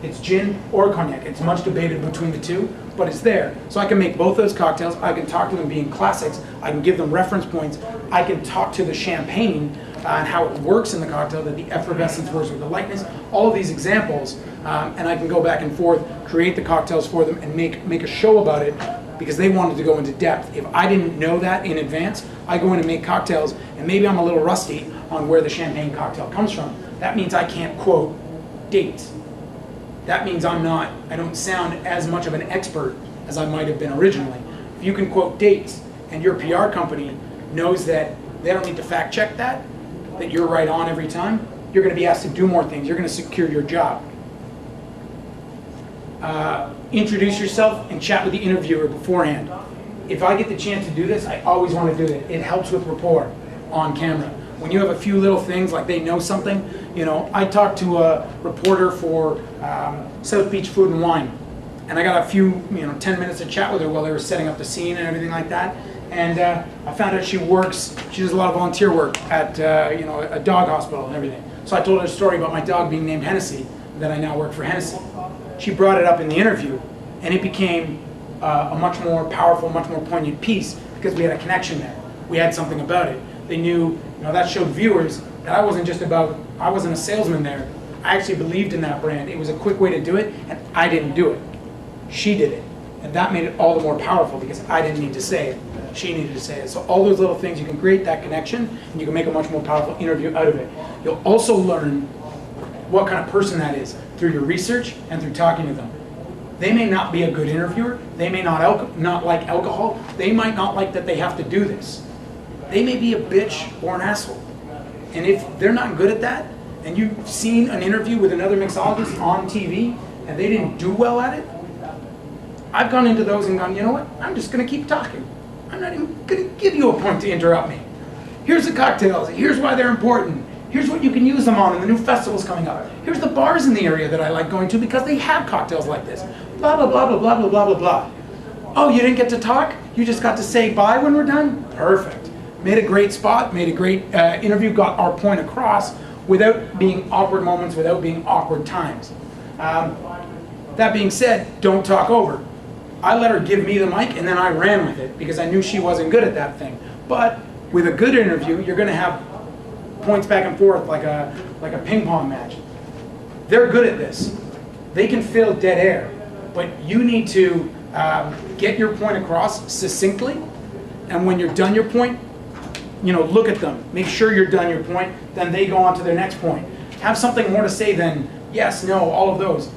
It's gin or cognac. It's much debated between the two, but it's there. So I can make both those cocktails. I can talk to them being classics. I can give them reference points. I can talk to the champagne and how it works in the cocktail, that the effervescence works with the lightness, all of these examples, and I can go back and forth, create the cocktails for them, and make a show about it, because they wanted to go into depth. If I didn't know that in advance, I go in and make cocktails, and maybe I'm a little rusty on where the champagne cocktail comes from. That means I can't quote dates. That means I don't sound as much of an expert as I might have been originally. If you can quote dates, and your PR company knows that they don't need to fact check that you're right on every time, you're going to be asked to do more things. You're going to secure your job. Introduce yourself and chat with the interviewer beforehand. If I get the chance to do this, I always want to do it. It helps with rapport on camera. When you have a few little things, like they know something, I talked to a reporter for South Beach Food and Wine, and I got a few, 10 minutes to chat with her while they were setting up the scene and everything like that. And I found out she does a lot of volunteer work at a dog hospital and everything. So I told her a story about my dog being named Hennessy, that I now work for Hennessy. She brought it up in the interview, and it became a much more powerful, much more poignant piece, because we had a connection there. We had something about it. They knew, that showed viewers that I wasn't a salesman there. I actually believed in that brand. It was a quick way to do it, and I didn't do it. She did it. And that made it all the more powerful, because I didn't need to say it. She needed to say it. So all those little things, you can create that connection, and you can make a much more powerful interview out of it. You'll also learn what kind of person that is through your research and through talking to them. They may not be a good interviewer. They may not like alcohol. They might not like that they have to do this. They may be a bitch or an asshole. And if they're not good at that, and you've seen an interview with another mixologist on TV, and they didn't do well at it, I've gone into those and gone, you know what? I'm just going to keep talking. I'm not even going to give you a point to interrupt me. Here's the cocktails. Here's why they're important. Here's what you can use them on in the new festivals coming up. Here's the bars in the area that I like going to because they have cocktails like this. Blah, blah, blah, blah, blah, blah, blah, blah, blah. Oh, you didn't get to talk? You just got to say bye when we're done? Perfect. Made a great spot, made a great interview, got our point across without being awkward moments, without being awkward times. That being said, don't talk over. I let her give me the mic, and then I ran with it because I knew she wasn't good at that thing. But with a good interview, you're going to have points back and forth like a ping pong match. They're good at this. They can fill dead air, but you need to get your point across succinctly. And when you're done your point, look at them. Make sure you're done your point. Then they go on to their next point. Have something more to say than yes, no, all of those.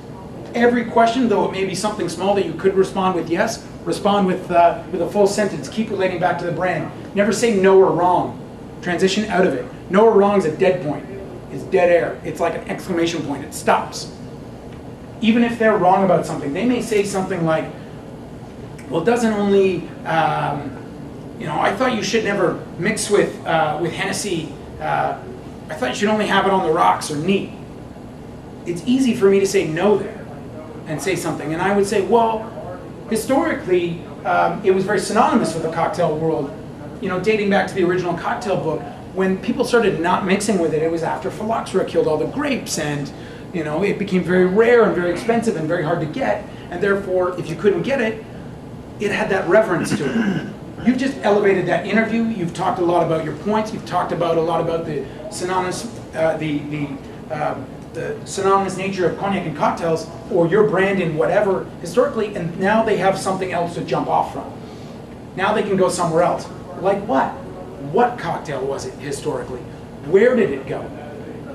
Every question, though it may be something small that you could respond with yes, respond with a full sentence. Keep relating back to the brand. Never say no or wrong. Transition out of it. No or wrong is a dead point. It's dead air. It's like an exclamation point. It stops. Even if they're wrong about something, they may say something like, well, it doesn't only, I thought you should never mix with Hennessy. I thought you should only have it on the rocks or neat. It's easy for me to say no there and say something. And I would say, well, historically, it was very synonymous with the cocktail world. Dating back to the original cocktail book, when people started not mixing with it, it was after phylloxera killed all the grapes, and it became very rare and very expensive and very hard to get. And therefore, if you couldn't get it, it had that reverence to it. You've just elevated that interview. You've talked a lot about your points. You've talked a lot about the synonymous, the synonymous nature of cognac and cocktails, or your brand in whatever historically, and now they have something else to jump off from. Now they can go somewhere else. Like what? What cocktail was it historically? Where did it go?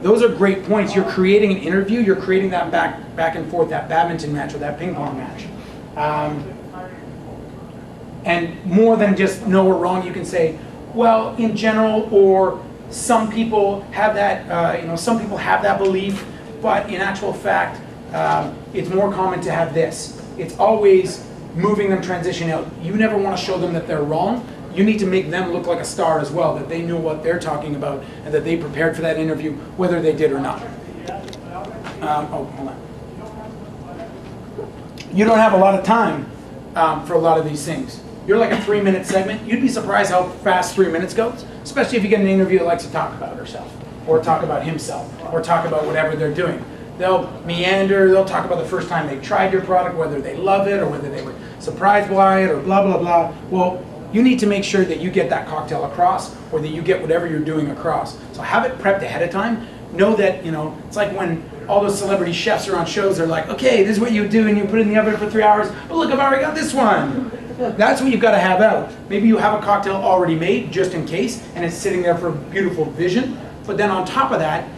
Those are great points. You're creating an interview. You're creating that back and forth, that badminton match or that ping pong match. And more than just no or wrong, you can say, well, in general, or some people have that, some people have that belief, but in actual fact, it's more common to have this. It's always moving them transition out. You never want to show them that they're wrong. You need to make them look like a star as well, that they knew what they're talking about and that they prepared for that interview, whether they did or not. Hold on. You don't have a lot of time for a lot of these things. You're like a 3-minute segment. You'd be surprised how fast 3 minutes goes, especially if you get an interview that likes to talk about herself, or talk about himself, or talk about whatever they're doing. They'll meander, they'll talk about the first time they tried your product, whether they love it or whether they were surprised by it or blah, blah, blah. Well, you need to make sure that you get that cocktail across or that you get whatever you're doing across. So have it prepped ahead of time. Know that, it's like when all those celebrity chefs are on shows, they're like, okay, this is what you do and you put it in the oven for 3 hours, but look, I've already got this one. That's what you've got to have out. Maybe you have a cocktail already made just in case and it's sitting there for beautiful vision, but then on top of that,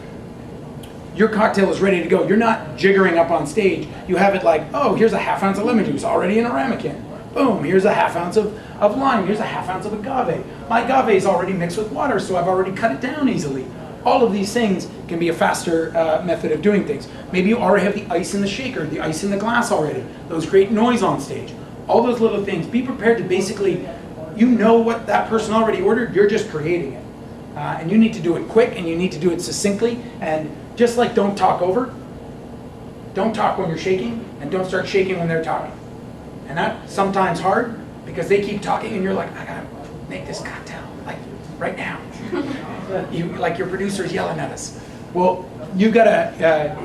your cocktail is ready to go. You're not jiggering up on stage. You have it like, oh, here's a half ounce of lemon juice already in a ramekin. Boom, here's a half ounce of lime. Here's a half ounce of agave. My agave is already mixed with water, so I've already cut it down easily. All of these things can be a faster method of doing things. Maybe you already have the ice in the shaker, the ice in the glass already. Those create noise on stage. All those little things. Be prepared to basically, what that person already ordered, you're just creating it. And you need to do it quick and you need to do it succinctly. And just like don't talk over, don't talk when you're shaking and don't start shaking when they're talking. And that's sometimes hard because they keep talking and you're like, I gotta make this cocktail, like right now. Like your producer's yelling at us. Well, you gotta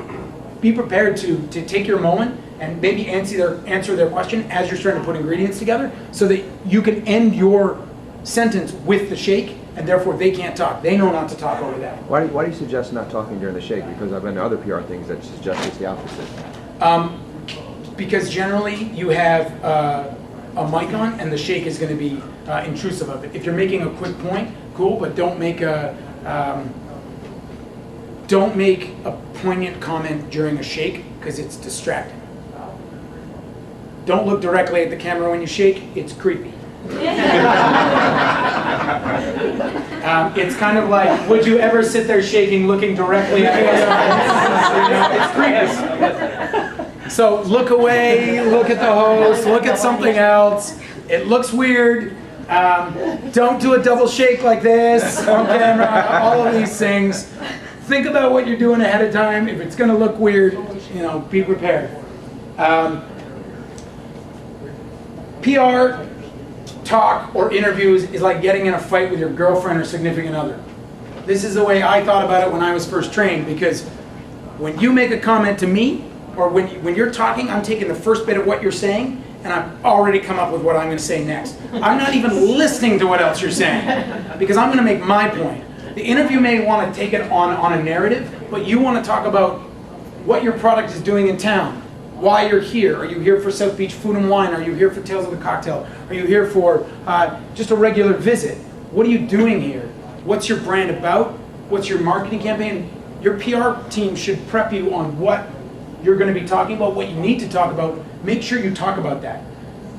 be prepared to take your moment and maybe answer their question as you're starting to put ingredients together so that you can end your sentence with the shake and therefore they can't talk. They know not to talk over that. Why do you suggest not talking during the shake? Because I've been to other PR things that suggest it's the opposite. Because generally you have a mic on and the shake is going to be intrusive of it. If you're making a quick point, cool, but don't make a poignant comment during a shake because it's distracting. Don't look directly at the camera when you shake, it's creepy. It's kind of like, would you ever sit there shaking looking directly at us? It's creepy. So look away, look at the host, look at something else. It looks weird. Don't do a double shake like this on camera, all of these things. Think about what you're doing ahead of time. If it's going to look weird, be prepared. PR talk or interviews is like getting in a fight with your girlfriend or significant other. This is the way I thought about it when I was first trained, because when you make a comment to me, or when you're talking, I'm taking the first bit of what you're saying, and I've already come up with what I'm going to say next. I'm not even listening to what else you're saying, because I'm going to make my point. The interview may want to take it on a narrative, but you want to talk about what your product is doing in town. Why you're here. Are you here for South Beach Food and Wine? Are you here for Tales of the Cocktail? Are you here for just a regular visit? What are you doing here? What's your brand about? What's your marketing campaign? Your PR team should prep you on what you're going to be talking about, what you need to talk about. Make sure you talk about that.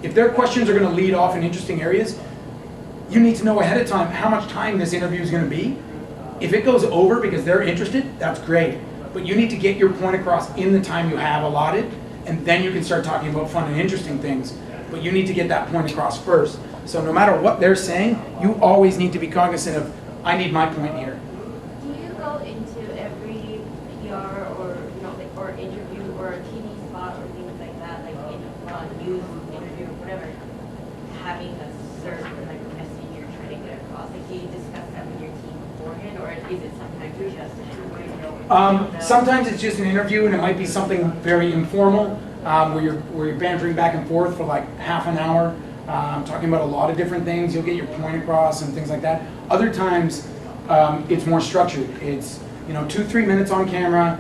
If their questions are going to lead off in interesting areas, you need to know ahead of time how much time this interview is going to be. If it goes over because they're interested, that's great. But you need to get your point across in the time you have allotted, and then you can start talking about fun and interesting things. But you need to get that point across first. So no matter what they're saying, you always need to be cognizant of, I need my point here. Do you go into every PR or or interview or a TV spot or things like that, like in a news interview or whatever, having a certain message you're trying to get across? Like, do you discuss that with your team beforehand, or is it sometimes just sometimes it's just an interview, and it might be something very informal where you're bantering back and forth for like half an hour, talking about a lot of different things. You'll get your point across and things like that. Other times it's more structured. It's 2-3 minutes on camera,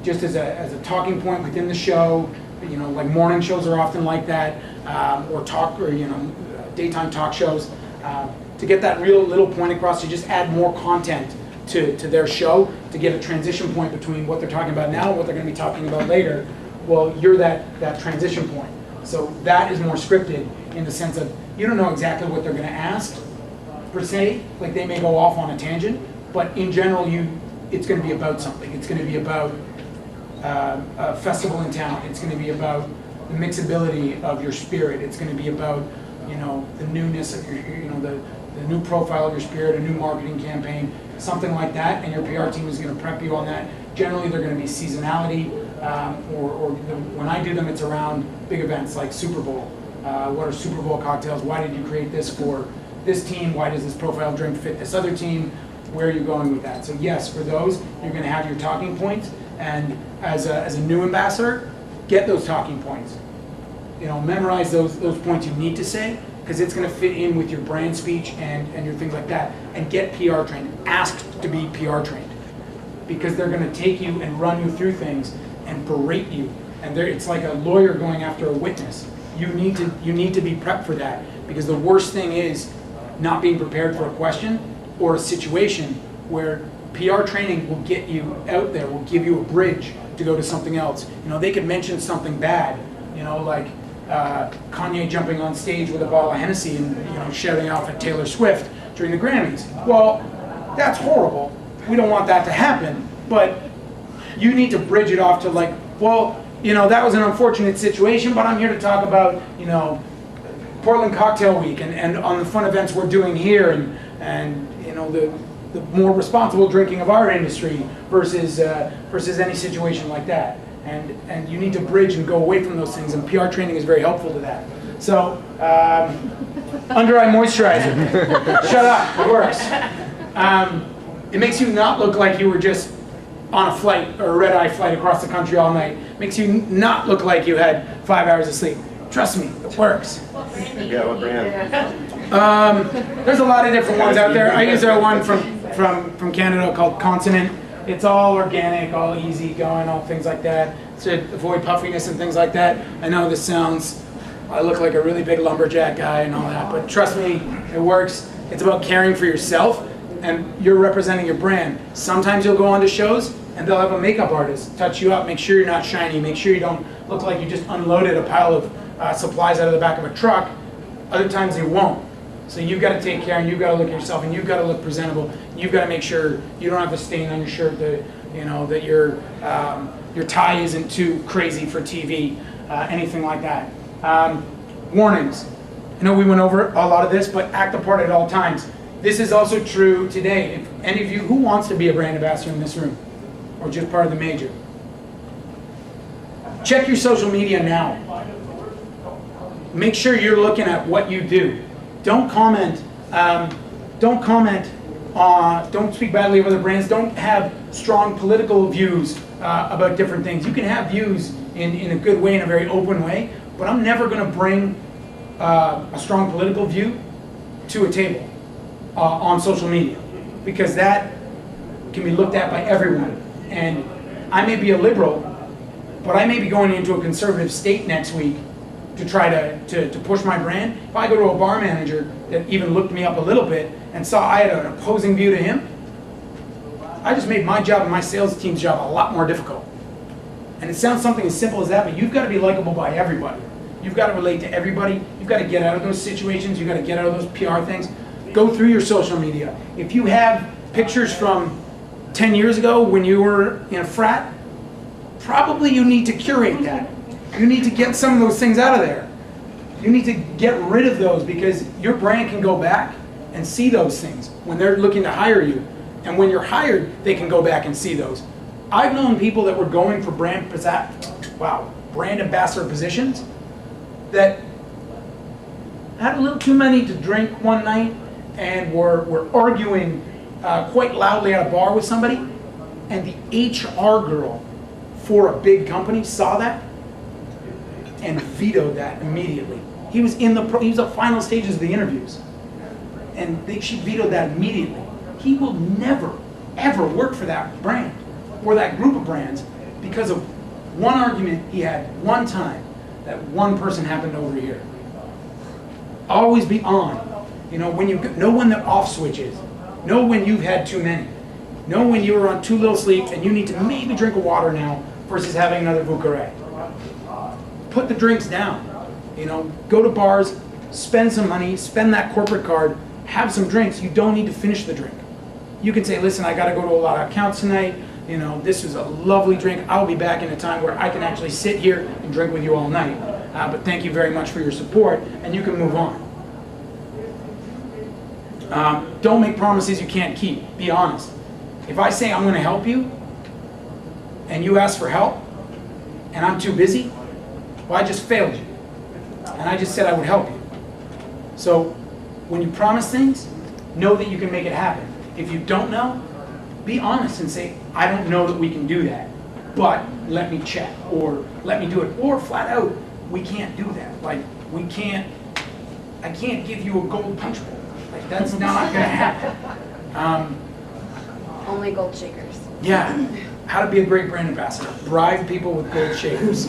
just as a talking point within the show. Like morning shows are often like that, or daytime talk shows. To get that real little point across, to just add more content to their show, to get a transition point between what they're talking about now and what they're going to be talking about later. Well, you're that transition point. So that is more scripted in the sense of you don't know exactly what they're going to ask, per se. Like they may go off on a tangent, but in general, it's going to be about something. It's going to be about a festival in town. It's going to be about the mixability of your spirit. It's going to be about the newness of your the new profile of your spirit, a new marketing campaign, something like that, and your PR team is going to prep you on that. Generally, they're going to be seasonality, when I do them, it's around big events like Super Bowl. What are Super Bowl cocktails? Why did you create this for this team? Why does this profile drink fit this other team? Where are you going with that? So yes, for those, you're going to have your talking points, And as a new ambassador, get those talking points. Memorize those points you need to say, because it's going to fit in with your brand speech and your things like that. And get PR trained. Ask to be PR trained, because they're going to take you and run you through things and berate you. And it's like a lawyer going after a witness. You need to be prepped for that, because the worst thing is not being prepared for a question or a situation where PR training will get you out there, will give you a bridge to go to something else. They could mention something bad, like Kanye jumping on stage with a bottle of Hennessy and shouting off at Taylor Swift during the Grammys. Well, that's horrible. We don't want that to happen, but you need to bridge it off to like, well, that was an unfortunate situation, but I'm here to talk about, Portland Cocktail Week and on the fun events we're doing here and the more responsible drinking of our industry versus any situation like that. And you need to bridge and go away from those things, and PR training is very helpful to that. So, under eye moisturizer. Shut up, it works. It makes you not look like you were just on a flight or a red-eye flight across the country all night. Makes you not look like you had 5 hours of sleep. Trust me, it works. Yeah, what brand? There's a lot of different ones out there. I use one from Canada called Continent. It's all organic, all easy going, all things like that, to avoid puffiness and things like that. I know this sounds, I look like a really big lumberjack guy and all that, but trust me, it works. It's about caring for yourself, and you're representing your brand. Sometimes you'll go on to shows and they'll have a makeup artist touch you up, make sure you're not shiny, make sure you don't look like you just unloaded a pile of supplies out of the back of a truck. Other times they won't. So you've got to take care, and you've got to look at yourself, and you've got to look presentable. You've got to make sure you don't have a stain on your shirt, that your tie isn't too crazy for TV, anything like that. Warnings. I know we went over a lot of this, but act the part at all times. This is also true today. If any of you, who wants to be a brand ambassador in this room, or just part of the major? Check your social media now. Make sure you're looking at what you do. Don't comment. Don't speak badly of other brands. Don't have strong political views about different things. You can have views in a good way, in a very open way, but I'm never going to bring a strong political view to a table on social media, because that can be looked at by everyone. And I may be a liberal, but I may be going into a conservative state next week to try to push my brand. If I go to a bar manager that even looked me up a little bit and saw I had an opposing view to him, I just made my job and my sales team's job a lot more difficult. And it sounds something as simple as that, but you've got to be likable by everybody. You've got to relate to everybody. You've got to get out of those situations. You've got to get out of those PR things. Go through your social media. If you have pictures from 10 years ago when you were in a frat, probably you need to curate that. You need to get some of those things out of there. You need to get rid of those, because your brand can go back and see those things when they're looking to hire you. And when you're hired, they can go back and see those. I've known people that were going for brand ambassador positions that had a little too many to drink one night and were arguing quite loudly at a bar with somebody, and the HR girl for a big company saw that and vetoed that immediately. He was in the final stages of the interviews, and she vetoed that immediately. He will never, ever work for that brand or that group of brands because of one argument he had one time that one person happened over here. Always be on. When you know when the off switch is. Know when you've had too many. Know when you were on too little sleep and you need to maybe drink a water now versus having another Vucare. Put the drinks down. Go to bars, spend some money, spend that corporate card, have some drinks. You don't need to finish the drink. You can say, listen, I got to go to a lot of accounts tonight. This was a lovely drink. I'll be back in a time where I can actually sit here and drink with you all night. But thank you very much for your support, and you can move on. Don't make promises you can't keep. Be honest. If I say I'm going to help you, and you ask for help, and I'm too busy, well, I just failed you. And I just said I would help you. So when you promise things, know that you can make it happen. If you don't know, be honest and say, I don't know that we can do that. but let me check, or let me do it, or flat out, we can't do that. Like, I can't give you a gold punch bowl. Like, that's not gonna happen. Only gold shakers. Yeah, how to be a great brand ambassador. Bribe people with gold shakers.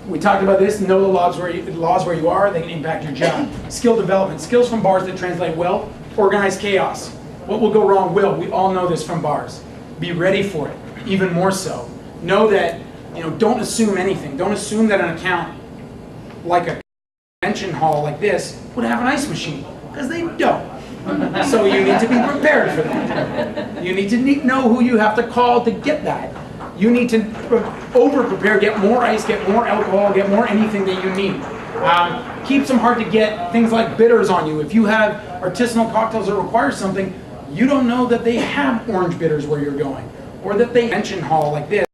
We talked about this, know the laws where you are, they can impact your job. Skill development, skills from bars that translate well, organized chaos. What will go wrong will, we all know this from bars. Be ready for it, even more so. Know that, don't assume anything. Don't assume that an account like a convention hall like this would have an ice machine, because they don't. So you need to be prepared for that. You need to know who you have to call to get that. You need to over-prepare, get more ice, get more alcohol, get more anything that you need. Keep some hard to get things like bitters on you. If you have artisanal cocktails that require something, you don't know that they have orange bitters where you're going, or that they mention hall like this.